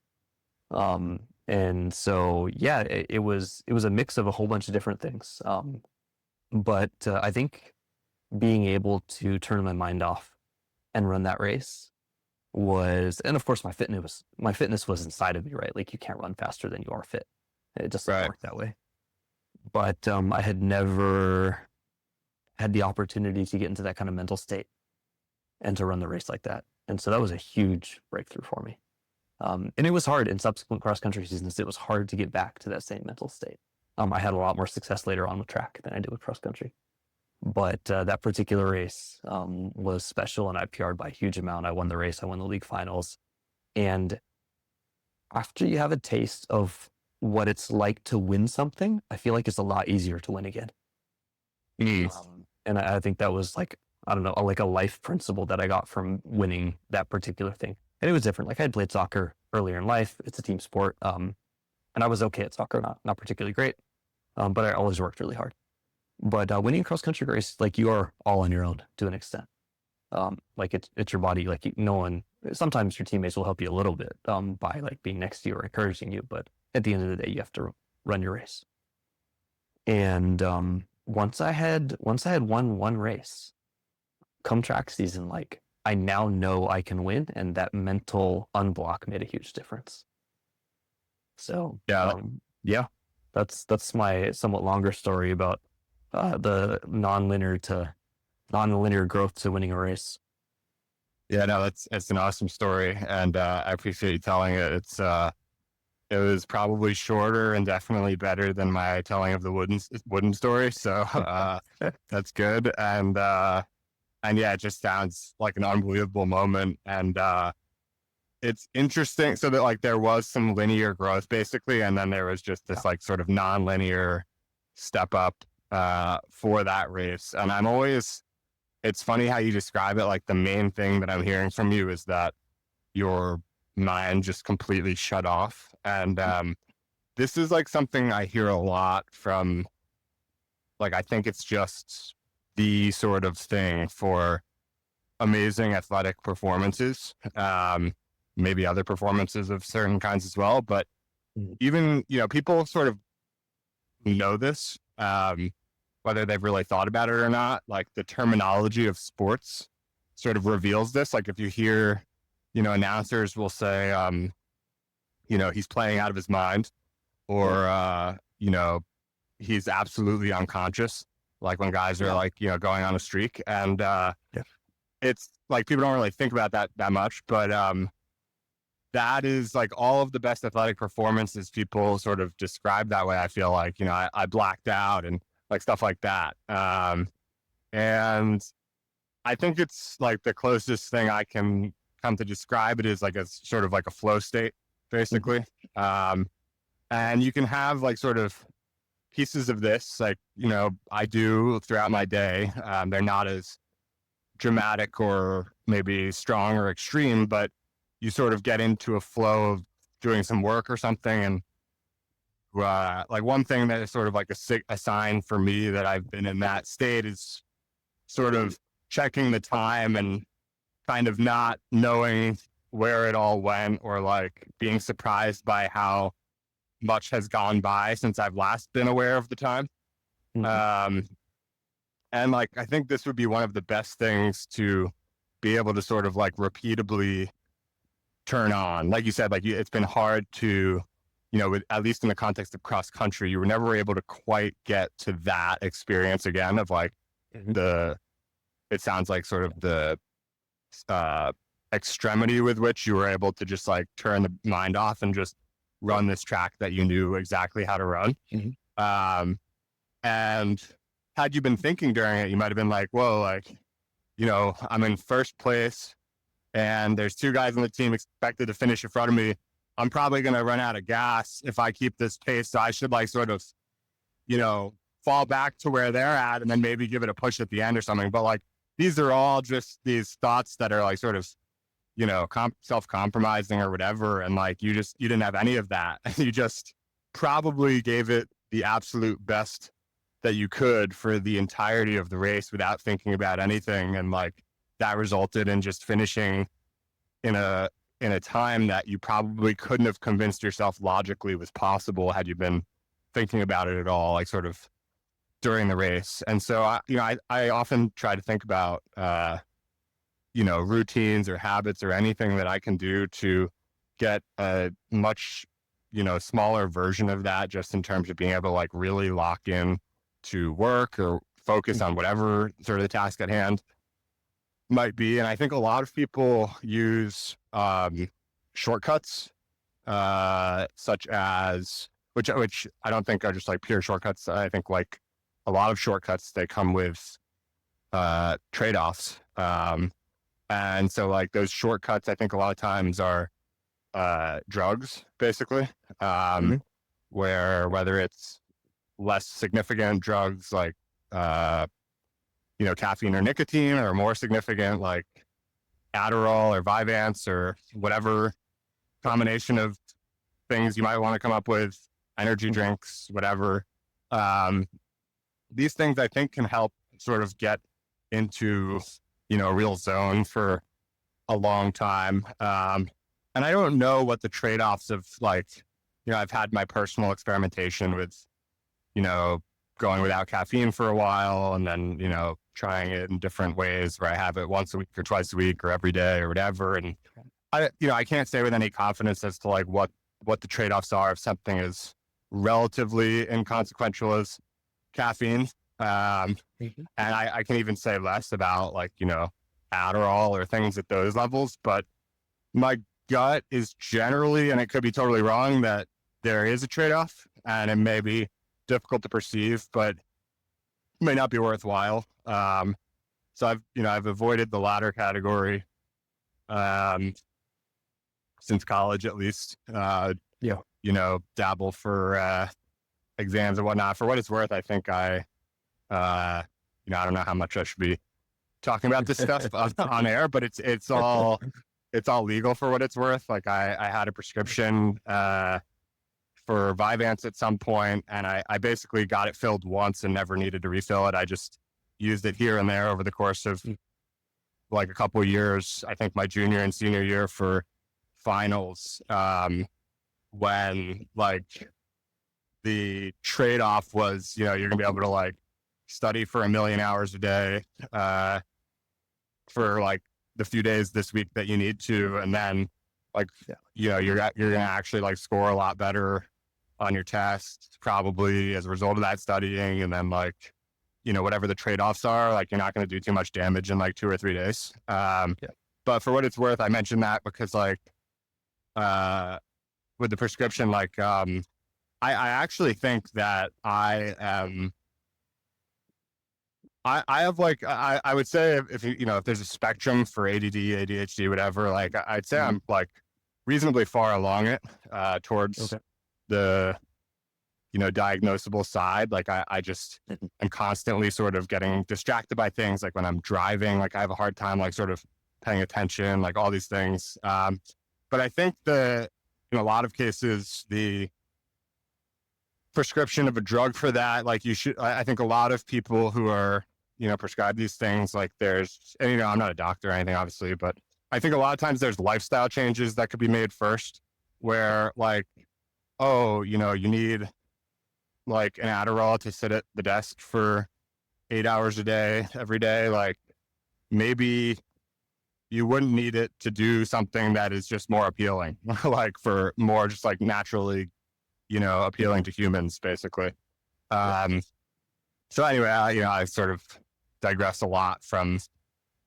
And so, yeah, it was a mix of a whole bunch of different things. But I think being able to turn my mind off and run that race was, and of course my fitness was inside of me, right? Like you can't run faster than you are fit. It just doesn't Right. work that way. But I had never had the opportunity to get into that kind of mental state and to run the race like that. And so that was a huge breakthrough for me. And it was hard in subsequent cross country seasons. It was hard to get back to that same mental state. I had a lot more success later on with track than I did with cross country. But that particular race was special, and I PR'd by a huge amount. I won the race. I won the league finals. And after you have a taste of what it's like to win something, I feel like it's a lot easier to win again. And I think that was like, I don't know, like a life principle that I got from winning that particular thing. And it was different. Like I had played soccer earlier in life. It's a team sport. And I was okay at soccer, not particularly great. But I always worked really hard. But winning a cross country race, like you are all on your own to an extent. Like it's your body. Like no one. Sometimes your teammates will help you a little bit by like being next to you or encouraging you. But at the end of the day, you have to run your race. And once I had won one race, come track season, like I now know I can win, and that mental unblock made a huge difference. So yeah, that's my somewhat longer story about the nonlinear growth to winning a race. Yeah, no, it's an awesome story, and I appreciate you telling it. It was probably shorter and definitely better than my telling of the wooden story. So that's good, and yeah, it just sounds like an unbelievable moment, and it's interesting. So that like there was some linear growth basically, and then there was just this like sort of non-linear step up for that race, and it's funny how you describe it. Like the main thing that I'm hearing from you is that your mind just completely shut off. And this is like something I hear a lot from, like, I think it's just the sort of thing for amazing athletic performances, maybe other performances of certain kinds as well. But even, people sort of know this, whether they've really thought about it or not. Like the terminology of sports sort of reveals this. Like if you hear, announcers will say, he's playing out of his mind, or, he's absolutely unconscious. Like when guys are like, going on a streak, and it's like people don't really think about that much, but that is like all of the best athletic performances people sort of describe that way. I feel like, I blacked out and like stuff like that. And I think it's like the closest thing I can come to describe it is like a sort of like a flow state, basically. And you can have like sort of pieces of this, like, I do throughout my day. They're not as dramatic or maybe strong or extreme, but you sort of get into a flow of doing some work or something. And like one thing that is sort of like a sign for me that I've been in that state is sort of checking the time and kind of not knowing where it all went, or like being surprised by how much has gone by since I've last been aware of the time. And like, I think this would be one of the best things to be able to sort of like repeatably turn on. Like you said, like it's been hard to, at least in the context of cross country, you were never able to quite get to that experience again of like it sounds like sort of the extremity with which you were able to just like turn the mind off and just run this track that you knew exactly how to run. And had you been thinking during it, you might have been like, whoa, like, I'm in first place and there's two guys on the team expected to finish in front of me. I'm probably going to run out of gas if I keep this pace. So I should like sort of, fall back to where they're at and then maybe give it a push at the end or something. But like, these are all just these thoughts that are like sort of, self-compromising or whatever. And like, you didn't have any of that. You just probably gave it the absolute best that you could for the entirety of the race without thinking about anything. And like, that resulted in just finishing in a in a time that you probably couldn't have convinced yourself logically was possible had you been thinking about it at all, like sort of during the race. And so, I often try to think about, routines or habits or anything that I can do to get a much, smaller version of that, just in terms of being able to like really lock in to work or focus on whatever sort of the task at hand might be. And I think a lot of people use shortcuts, such as which I don't think are just like pure shortcuts. I think like a lot of shortcuts, they come with trade-offs. And so like those shortcuts, I think a lot of times are drugs, basically, where whether it's less significant drugs like caffeine or nicotine, or more significant like Adderall or Vyvanse or whatever combination of things you might want to come up with, energy drinks, whatever. These things I think can help sort of get into, a real zone for a long time. And I don't know what the trade-offs of like, I've had my personal experimentation with, going without caffeine for a while, and then, trying it in different ways where I have it once a week or twice a week or every day or whatever. And I can't say with any confidence as to like what the trade-offs are if something is relatively inconsequential as caffeine. And I can even say less about like, Adderall or things at those levels. But my gut is generally, and it could be totally wrong, that there is a trade-off, and it may be difficult to perceive, but may not be worthwhile. So I've avoided the latter category since college, at least. Dabble for exams and whatnot. For what it's worth, I think I don't know how much I should be talking about this stuff on air, but it's all legal for what it's worth. Like I had a prescription for Vyvanse at some point, and I basically got it filled once and never needed to refill it. I just used it here and there over the course of like a couple of years. I think my junior and senior year for finals, when like the trade-off was, you're gonna be able to like study for 1 million hours a day for like the few days this week that you need to, and then like you're gonna actually like score a lot better on your test probably as a result of that studying. And then like whatever the trade-offs are, like you're not going to do too much damage in like 2 or 3 days. But for what it's worth, I mentioned that because like with the prescription, like I actually think that I have like I would say if if there's a spectrum for ADD, ADHD, whatever, like I'd say I'm like reasonably far along it towards the diagnosable side. Like I just am constantly sort of getting distracted by things. Like when I'm driving, like I have a hard time like sort of paying attention, like all these things. But I think in a lot of cases, the prescription of a drug for that, like I think a lot of people who are prescribed these things, like there's, and I'm not a doctor or anything obviously, but I think a lot of times there's lifestyle changes that could be made first, where like, you need like an Adderall to sit at the desk for 8 hours a day, every day. Like maybe you wouldn't need it to do something that is just more appealing, like for more just like naturally, appealing to humans, basically. So anyway, I sort of digress a lot from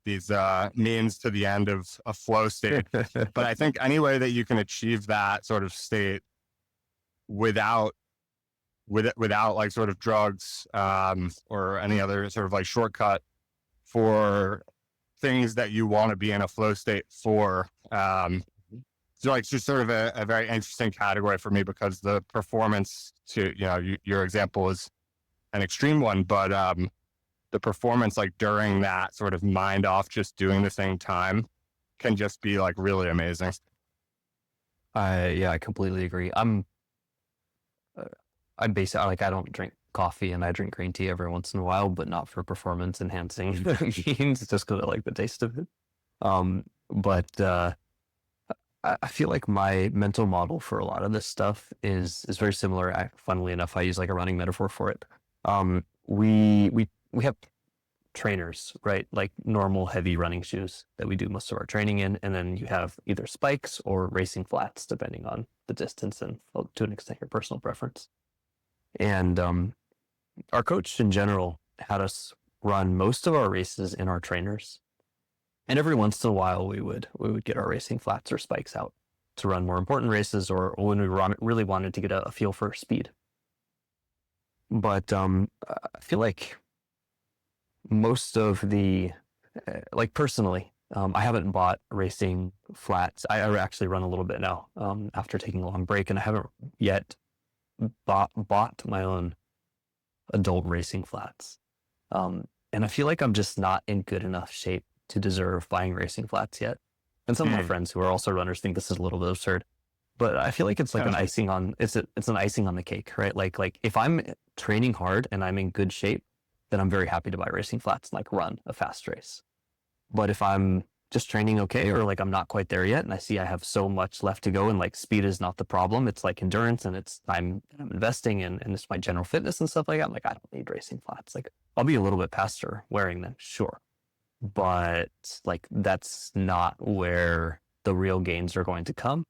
these means to the end of a flow state. But I think any way that you can achieve that sort of state without like sort of drugs or any other sort of like shortcut for things that you want to be in a flow state for. So like it's just sort of a very interesting category for me, because the performance to, your example is an extreme one, but the performance like during that sort of mind off, just doing the same time can just be like really amazing. I completely agree. I'm basically like, I don't drink coffee, and I drink green tea every once in a while, but not for performance enhancing means, just because I like the taste of it. But I feel like my mental model for a lot of this stuff is very similar. Funnily enough, I use like a running metaphor for it. We have trainers, right? Like normal heavy running shoes that we do most of our training in, and then you have either spikes or racing flats, depending on the distance and, well, to an extent, your personal preference. And our coach in general had us run most of our races in our trainers. And every once in a while, we would get our racing flats or spikes out to run more important races, or when we really wanted to get a feel for speed. But I feel like most of the, like personally, I haven't bought racing flats. I actually run a little bit now after taking a long break, and I haven't yet bought my own adult racing flats. And I feel like I'm just not in good enough shape to deserve buying racing flats yet. And some of my friends who are also runners think this is a little bit absurd, but I feel like it's like an icing on it's an icing on the cake, right? Like if I'm training hard and I'm in good shape, then I'm very happy to buy racing flats and like run a fast race. But if I'm just training okay, or like I'm not quite there yet and I see I have so much left to go and like speed is not the problem, it's like endurance and it's I'm investing in and it's my general fitness and stuff like that. I'm like, I don't need racing flats. Like I'll be a little bit faster wearing them, sure. But like that's not where the real gains are going to come.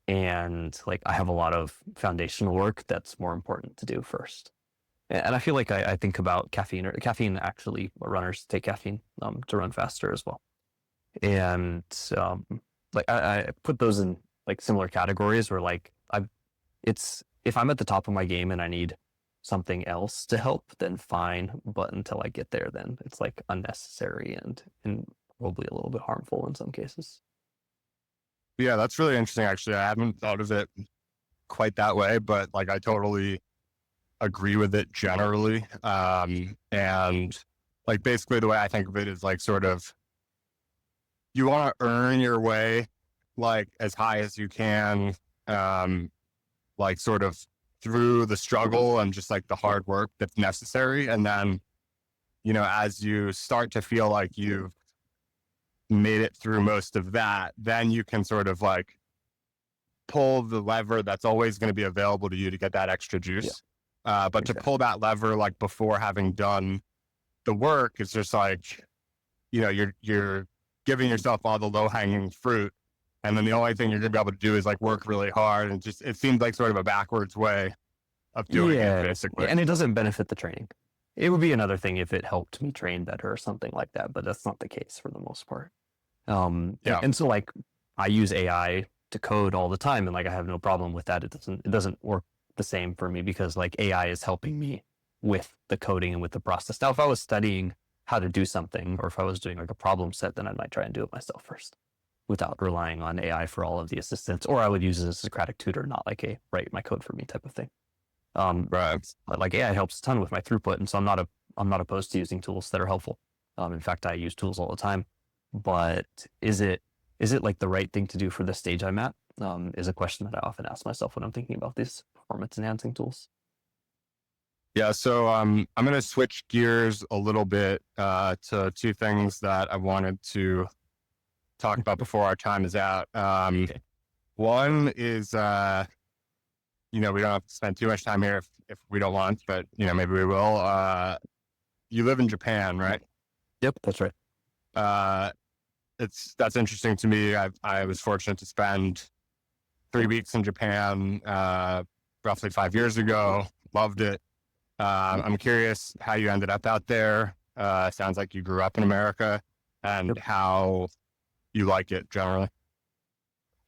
And like I have a lot of foundational work that's more important to do first. And I feel like I think about caffeine, or caffeine actually, runners take caffeine to run faster as well. And like I put those in like similar categories where like it's if I'm at the top of my game and I need something else to help, then fine. But until I get there, then it's like unnecessary and probably a little bit harmful in some cases. Yeah, that's really interesting. Actually, I haven't thought of it quite that way, but like I totally agree with it generally. And like basically the way I think of it is like sort of you want to earn your way like as high as you can, like sort of through the struggle and just like the hard work that's necessary. And then, you know, as you start to feel like you've made it through most of that, then you can sort of like pull the lever that's always going to be available to you to get that extra juice. Yeah. But to pull that lever like before having done the work is just like, you know, you're giving yourself all the low hanging fruit. And then the only thing you're going to be able to do is like work really hard. And just, it seems like sort of a backwards way of doing it, basically. And it doesn't benefit the training. It would be another thing if it helped me train better or something like that, but that's not the case for the most part. And so like I use AI to code all the time, and like I have no problem with that. It doesn't work the same for me because like AI is helping me with the coding and with the process. Now, if I was studying how to do something, or if I was doing like a problem set, then I might try and do it myself first without relying on AI for all of the assistance, or I would use it as a Socratic tutor, not like a write my code for me type of thing. Right. Like AI helps a ton with my throughput, and so I'm not opposed to using tools that are helpful. In fact, I use tools all the time. But is it like the right thing to do for the stage I'm at? Is a question that I often ask myself when I'm thinking about these performance enhancing tools. Yeah, so I'm going to switch gears a little bit to two things that I wanted to talk about before our time is out. One is, you know, we don't have to spend too much time here if we don't want, but, you know, maybe we will. You live in Japan, right? Yep, that's right. That's interesting to me. I was fortunate to spend 3 weeks in Japan roughly 5 years ago. Loved it. I'm curious how you ended up out there. Sounds like you grew up in America, and how you like it generally.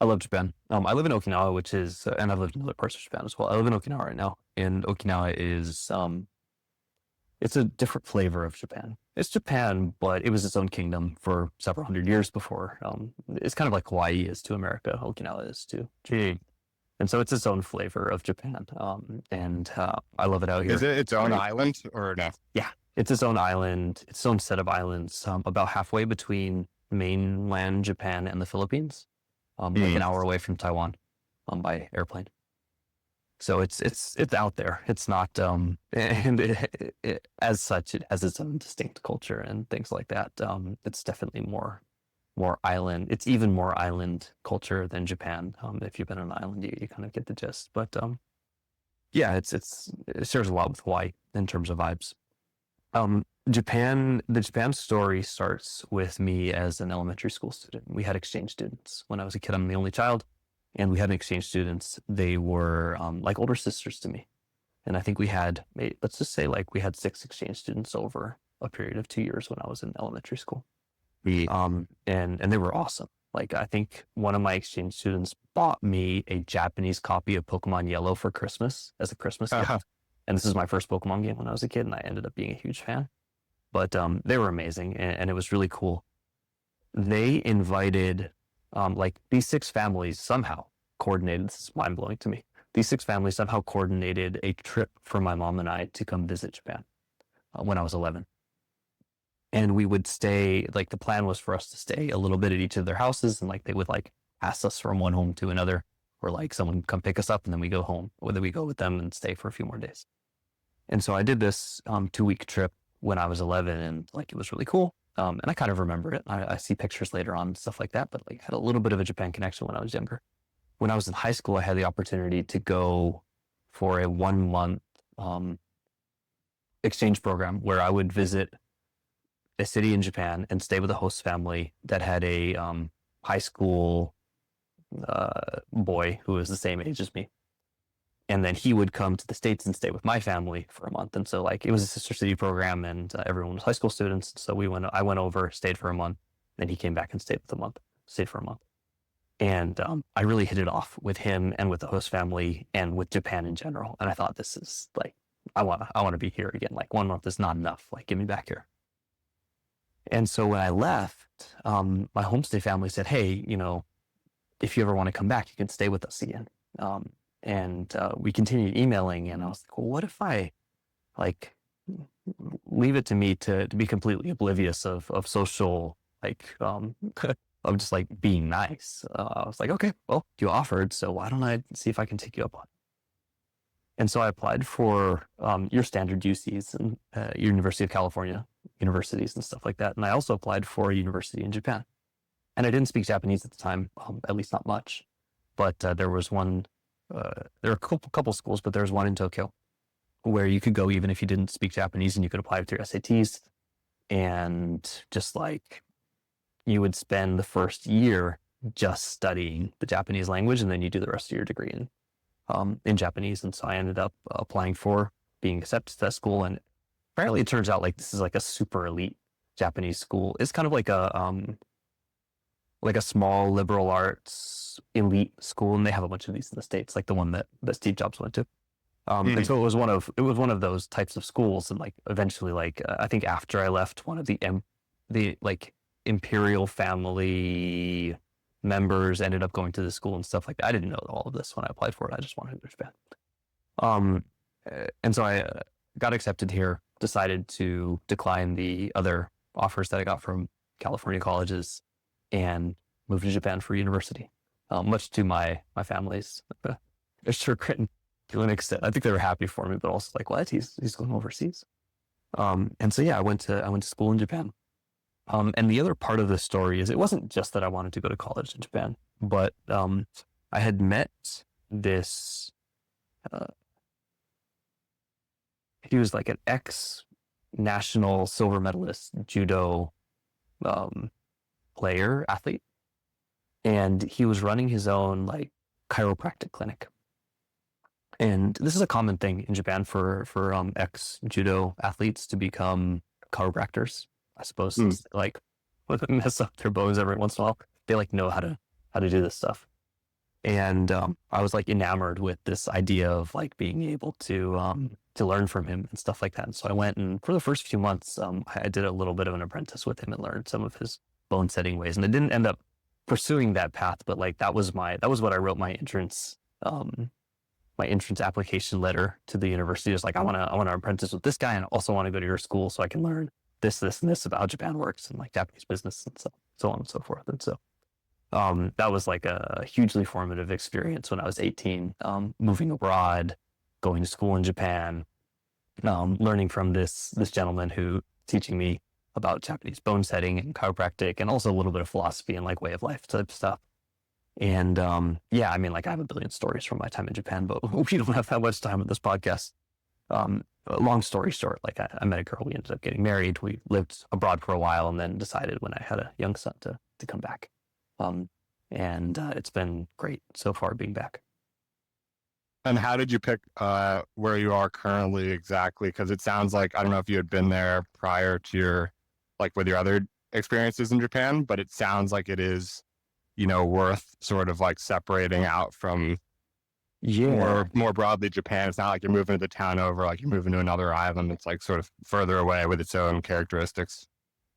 I love Japan. I live in Okinawa, which is, and I've lived in other parts of Japan as well. I live in Okinawa right now, and Okinawa is, it's a different flavor of Japan. It's Japan, but it was its own kingdom for several hundred years before. It's kind of like Hawaii is to America, Okinawa is to Japan. And so it's its own flavor of Japan. And I love it out here. Is it its own island or no? Yeah, it's its own island, its own set of islands, about halfway between mainland Japan and the Philippines, like an hour away from Taiwan by airplane. So it's out there. It's not, and as such, it has its own distinct culture and things like that. It's definitely more more island. It's even more island culture than Japan. If you've been on an island, you kind of get the gist. But yeah, it shares a lot with Hawaii in terms of vibes. The Japan story starts with me as an elementary school student. We had exchange students. When I was a kid, I'm the only child, and we had exchange students. They were like older sisters to me. And I think we had, let's just say like we had 6 exchange students over a period of 2 years when I was in elementary school. And they were awesome. Like, I think one of my exchange students bought me a Japanese copy of Pokemon Yellow for Christmas as a Christmas gift. And this is my first Pokemon game when I was a kid, and I ended up being a huge fan. But they were amazing, and it was really cool. They invited, like, these 6 families somehow coordinated, this is mind-blowing to me. These 6 families somehow coordinated a trip for my mom and I to come visit Japan when I was 11. And we would stay, like, the plan was for us to stay a little bit at each of their houses, and like they would like pass us from one home to another, or like someone would come pick us up and then we go home, or then we go with them and stay for a few more days. And so I did this 2-week trip when I was 11, and like it was really cool. And I kind of remember it. I see pictures later on and stuff like that, but like had a little bit of a Japan connection when I was younger. When I was in high school, I had the opportunity to go for a 1-month exchange program where I would visit a city in Japan and stay with a host family that had a high school boy who was the same age as me. And then he would come to the States and stay with my family for a month. And so like it was a sister city program, and everyone was high school students. So I went over, stayed for a month, then he came back and stayed for a month. And I really hit it off with him and with the host family and with Japan in general. And I thought, this is like, I want to be here again. Like 1 month is not enough. Like, get me back here. And so when I left, my homestay family said, hey, if you ever want to come back, you can stay with us again. And we continued emailing, and I was like, well, what if I like leave it to me to be completely oblivious of social, like, of just like being nice. I was like, okay, well, you offered, so why don't I see if I can take you up on it? And so I applied for your standard UCs and University of California universities and stuff like that. And I also applied for a university in Japan. And I didn't speak Japanese at the time, at least not much. But there was one, there were a couple schools, but there was one in Tokyo where you could go even if you didn't speak Japanese, and you could apply to your SATs. And just like, you would spend the first year just studying the Japanese language, and then you do the rest of your degree in Japanese. And so I ended up applying for being accepted to that school. And apparently it turns out like this is like a super elite Japanese school. It's kind of like a small liberal arts elite school, and they have a bunch of these in the States, like the one that Steve Jobs went to. And so it was one of those types of schools. And like eventually, like I think after I left, one of the like imperial family members ended up going to the school and stuff like that. I didn't know all of this when I applied for it. I just wanted to go to Japan. And so I got accepted here, decided to decline the other offers that I got from California colleges, and moved to Japan for university, much to my family's chagrin to an extent. I think they were happy for me, but also like, what? He's going overseas. And so yeah, I went to school in Japan. And the other part of the story is it wasn't just that I wanted to go to college in Japan, but I had met this, he was like an ex-national silver medalist judo athlete. And he was running his own like chiropractic clinic. And this is a common thing in Japan for ex-judo athletes to become chiropractors. I suppose like when they mess up their bones every once in a while, they like know how to do this stuff. And I was like enamored with this idea of like being able to learn from him and stuff like that. And so I went, and for the first few months, I did a little bit of an apprentice with him and learned some of his bone setting ways. And I didn't end up pursuing that path, but like that was what I wrote my entrance application letter to the university. Is like, I want to apprentice with this guy, and I also want to go to your school so I can learn this, and this about how Japan works and like Japanese business and so on and so forth. And so that was like a hugely formative experience when I was 18, moving abroad, going to school in Japan, learning from this gentleman who teaching me about Japanese bone setting and chiropractic, and also a little bit of philosophy and like way of life type stuff. And yeah, I mean, like I have a billion stories from my time in Japan, but we don't have that much time in this podcast. Long story short, like I met a girl, we ended up getting married. We lived abroad for a while and then decided when I had a young son to come back. And it's been great so far being back. And how did you pick where you are currently exactly? Because it sounds like, I don't know if you had been there prior to your, like with your other experiences in Japan, but it sounds like it is, you know, worth sort of like separating out from more broadly Japan. It's not like you're moving to the town over, like you're moving to another island. It's like sort of further away with its own characteristics.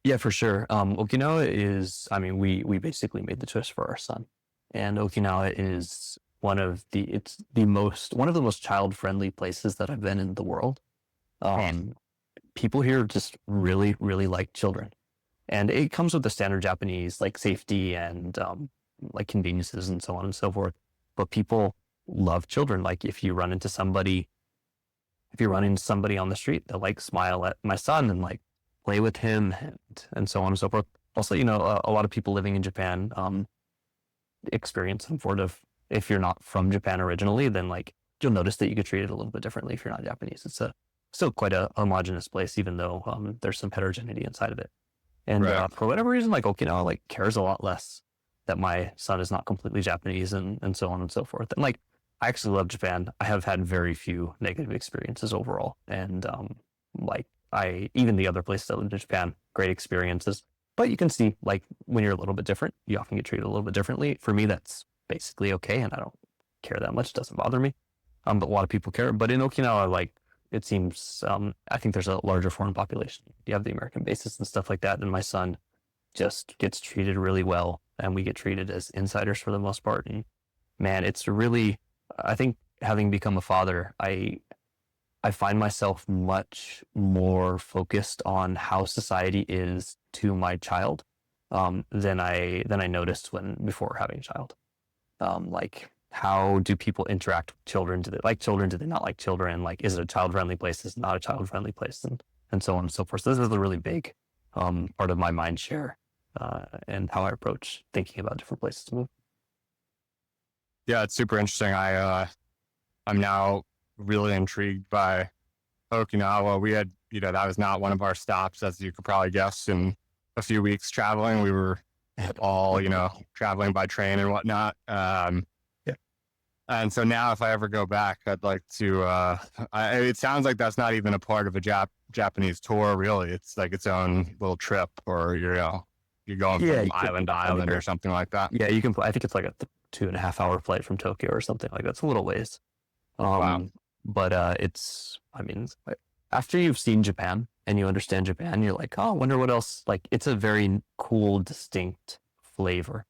Yeah, for sure. Okinawa is, I mean, we basically made the choice for our son, and Okinawa is one of the most child-friendly places that I've been in the world. People here just really, really like children, and it comes with the standard Japanese like safety and like conveniences and so on and so forth. But people love children. Like if you run into somebody on the street, they'll like smile at my son and like play with him and so on and so forth. Also, you know, a lot of people living in Japan experience some sort of, if you're not from Japan originally, then like you'll notice that you get treated a little bit differently if you're not Japanese. It's still quite a homogenous place, even though there's some heterogeneity inside of it. And Right. for whatever reason, like Okinawa like cares a lot less that my son is not completely Japanese and so on and so forth. And like I actually love Japan. I have had very few negative experiences overall, and like even the other places I lived in Japan, great experiences. But you can see, like, when you're a little bit different, you often get treated a little bit differently. For me, that's basically okay, and I don't care that much. It doesn't bother me. But a lot of people care. But in Okinawa, like, it seems, I think there's a larger foreign population. You have the American bases and stuff like that, and my son just gets treated really well, and we get treated as insiders for the most part. And man, it's really, I think having become a father, I find myself much more focused on how society is to my child than I noticed before having a child. Like how do people interact with children? Do they like children? Do they not like children? Like is it a child friendly place? Is it not a child friendly place? And so on and so forth. So this is a really big part of my mind share and how I approach thinking about different places to move. Yeah, it's super interesting. I'm now really intrigued by Okinawa. We had, you know, that was not one of our stops, as you could probably guess. In a few weeks traveling, we were all, you know, traveling by train and whatnot. Yeah. And so now, if I ever go back, I'd like to. It sounds like that's not even a part of a Japanese tour, really. It's like its own little trip, or you're going from island to island or something like that. Yeah, you can. I think it's like a 2.5 hour flight from Tokyo or something like that. It's a little ways. Wow. But it's, I mean, after you've seen Japan and you understand Japan, you're like, oh, I wonder what else. Like, it's a very cool, distinct flavor,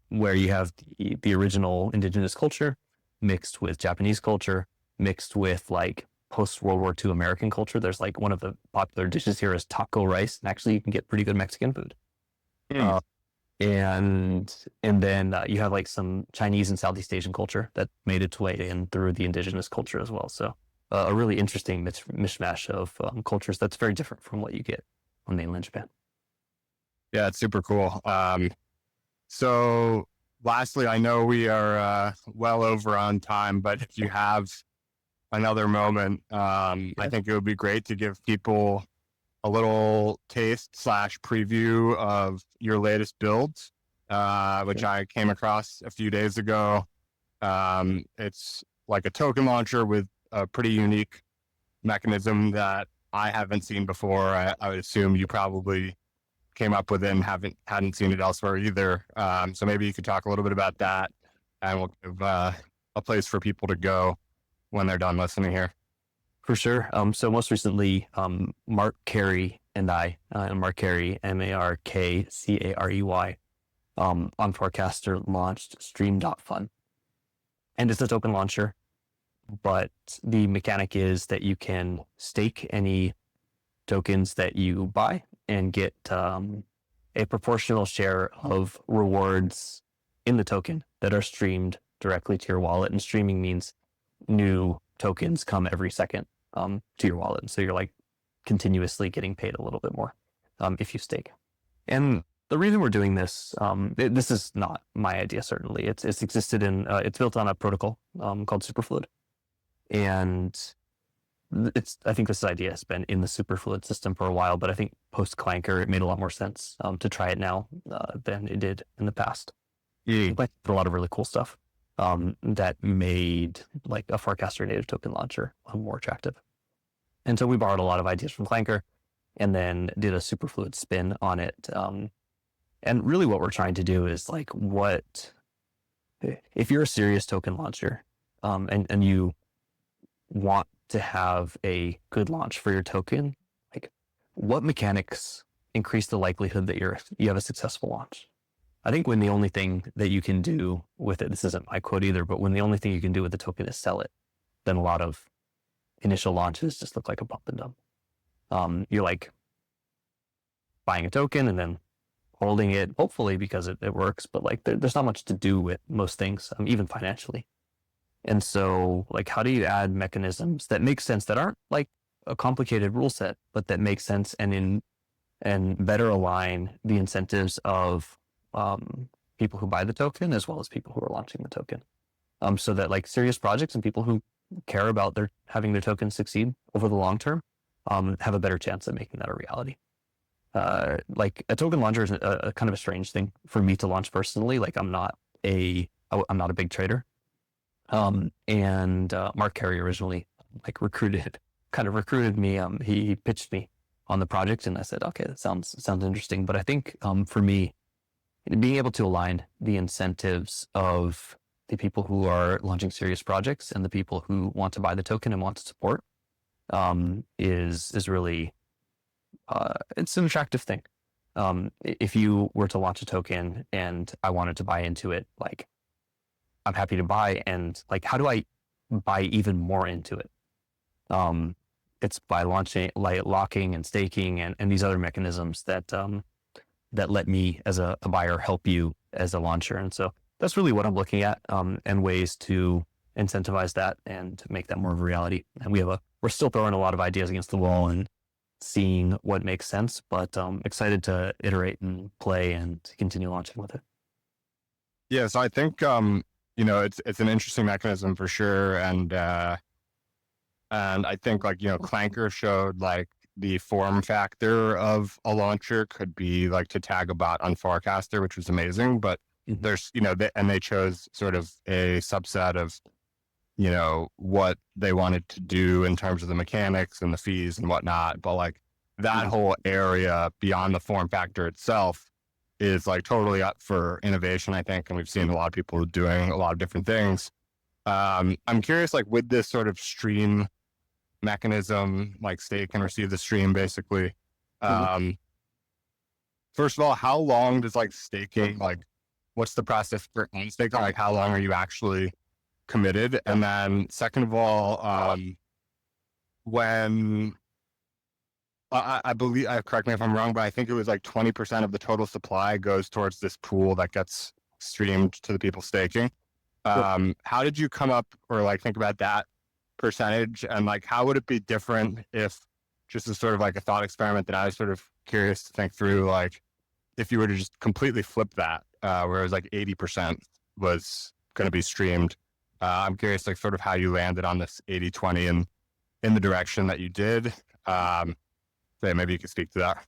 where you have the original indigenous culture mixed with Japanese culture, mixed with like post World War II American culture. There's like one of the popular dishes here is taco rice, and actually you can get pretty good Mexican food. And then you have like some Chinese and Southeast Asian culture that made its way in through the indigenous culture as well. So a really interesting mishmash of cultures that's very different from what you get on mainland Japan. Yeah, it's super cool. So lastly, I know we are well over on time, but if you have another moment, I think it would be great to give people a little taste / preview of your latest builds, which I came across a few days ago. It's like a token launcher with a pretty unique mechanism that I haven't seen before. I would assume you probably came up with it and hadn't seen it elsewhere either. So maybe you could talk a little bit about that, and we'll give a place for people to go when they're done listening here. For sure. So most recently, Mark Carey and I, Mark Carey, MarkCarey, on Forecaster launched Stream.Fun. And it's a token launcher, but the mechanic is that you can stake any tokens that you buy and get a proportional share of rewards in the token that are streamed directly to your wallet. And streaming means new tokens come every second to your wallet. And so you're like continuously getting paid a little bit more if you stake. And the reason we're doing this, this is not my idea, certainly. It's existed in, it's built on a protocol called Superfluid. And I think this idea has been in the Superfluid system for a while, but I think post Clanker, it made a lot more sense to try it now than it did in the past. But a lot of really cool stuff that made like a Farcaster native token launcher more attractive. And so we borrowed a lot of ideas from Clanker and then did a Superfluid spin on it. And really what we're trying to do is like, if you're a serious token launcher and you want to have a good launch for your token, like what mechanics increase the likelihood that you have a successful launch? I think when the only thing that you can do with it, this isn't my quote either, but when the only thing you can do with the token is sell it, then a lot of initial launches just look like a pump and dump. You're like buying a token and then holding it, hopefully because it works, but like there's not much to do with most things, even financially. And so like, how do you add mechanisms that make sense, that aren't like a complicated rule set, but that make sense and better align the incentives of people who buy the token as well as people who are launching the token, so that like serious projects and people who care about having their token succeed over the long term have a better chance of making that a reality. Like a token launcher is a kind of a strange thing for me to launch personally. Like I'm not a big trader. And Mark Carey originally like recruited me. He pitched me on the project and I said, okay, that sounds interesting. But I think for me, being able to align the incentives of the people who are launching serious projects and the people who want to buy the token and want to support is really it's an attractive thing. If you were to launch a token and I wanted to buy into it, like I'm happy to buy, and like how do I buy even more into it? It's by launching, like locking and staking and these other mechanisms that let me as a buyer help you as a launcher. And so that's really what I'm looking at, and ways to incentivize that and make that more of a reality. And we're still throwing a lot of ideas against the wall and seeing what makes sense, but excited to iterate and play and continue launching with it. Yeah, so I think it's an interesting mechanism for sure, and I think like Clanker showed like the form factor of a launcher could be like to tag a bot on Farcaster, which was amazing. But there's they chose sort of a subset of what they wanted to do in terms of the mechanics and the fees and whatnot. But like that whole area beyond the form factor itself is like totally up for innovation, I think. And we've seen a lot of people doing a lot of different things. I'm curious, like with this sort of stream mechanism, like stake and receive the stream basically. First of all, how long does like staking, like what's the process for on staking? Like how long are you actually committed? And then second of all, when I believe, correct me if I'm wrong, but I think it was like 20% of the total supply goes towards this pool that gets streamed to the people staking. How did you come up or like think about that percentage? And like, how would it be different if, just as sort of like a thought experiment that I was sort of curious to think through, like if you were to just completely flip that, where it was like 80% was going to be streamed. I'm curious, like sort of how you landed on this 80-20 and in the direction that you did. Maybe you could speak to that.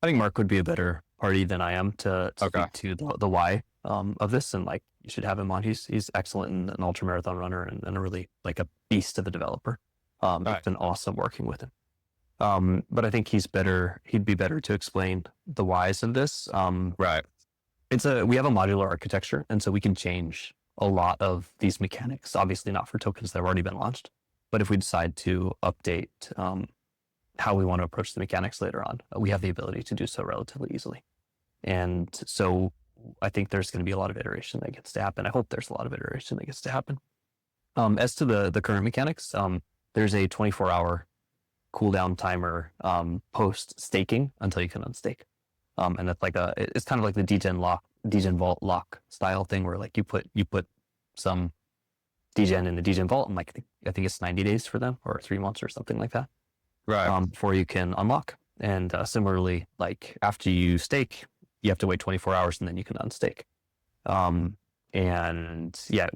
I think Mark would be a better party than I am to speak to the why of this, and like you should have him on. He's excellent and an ultra marathon runner and a really like a beast of a developer. It's been awesome working with him. But I think he'd be better to explain the whys of this. Right. We have a modular architecture, and so we can change a lot of these mechanics. Obviously not for tokens that have already been launched, but if we decide to update how we want to approach the mechanics later on, we have the ability to do so relatively easily. And so I think there's going to be a lot of iteration that gets to happen. I hope there's a lot of iteration that gets to happen. As to the current mechanics, there's a 24-hour cooldown timer post staking until you can unstake. And that's like it's kind of like the degen vault lock style thing where like you put some degen in the degen vault, and like I think it's 90 days for them or 3 months or something like that. Right. before you can unlock. And similarly, like after you stake, you have to wait 24 hours and then you can unstake. And yeah,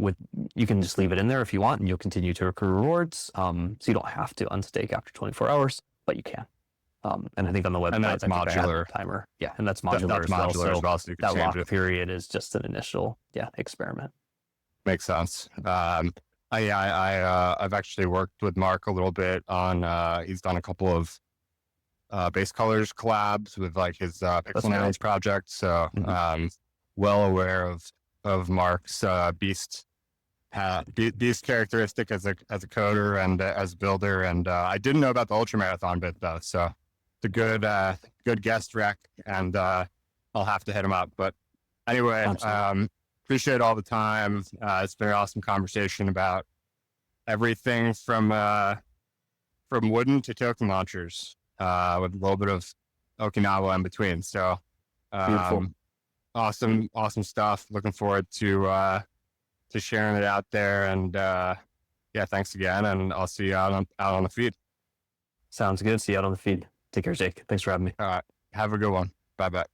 you can just leave it in there if you want, and you'll continue to accrue rewards. So you don't have to unstake after 24 hours, but you can. And I think on the website, And that's I think I had modular. a timer. Yeah, and that's modular, That's modular as well, so you can that change lock it. period is just an initial experiment. Makes sense. I've actually worked with Mark a little bit on. He's done a couple of base colors collabs with like his Pixel Nannies project. So well aware of Mark's beast characteristic as a coder and as a builder. And I didn't know about the ultra marathon bit though, so it's a good guest rec, and I'll have to hit him up. But anyway, appreciate all the time. It's been an awesome conversation about everything from wooden to token launchers, with a little bit of Okinawa in between. So awesome stuff. Looking forward to sharing it out there. And thanks again. And I'll see you out on the feed. Sounds good. See you out on the feed. Take care, Jake. Thanks for having me. All right. Have a good one. Bye-bye.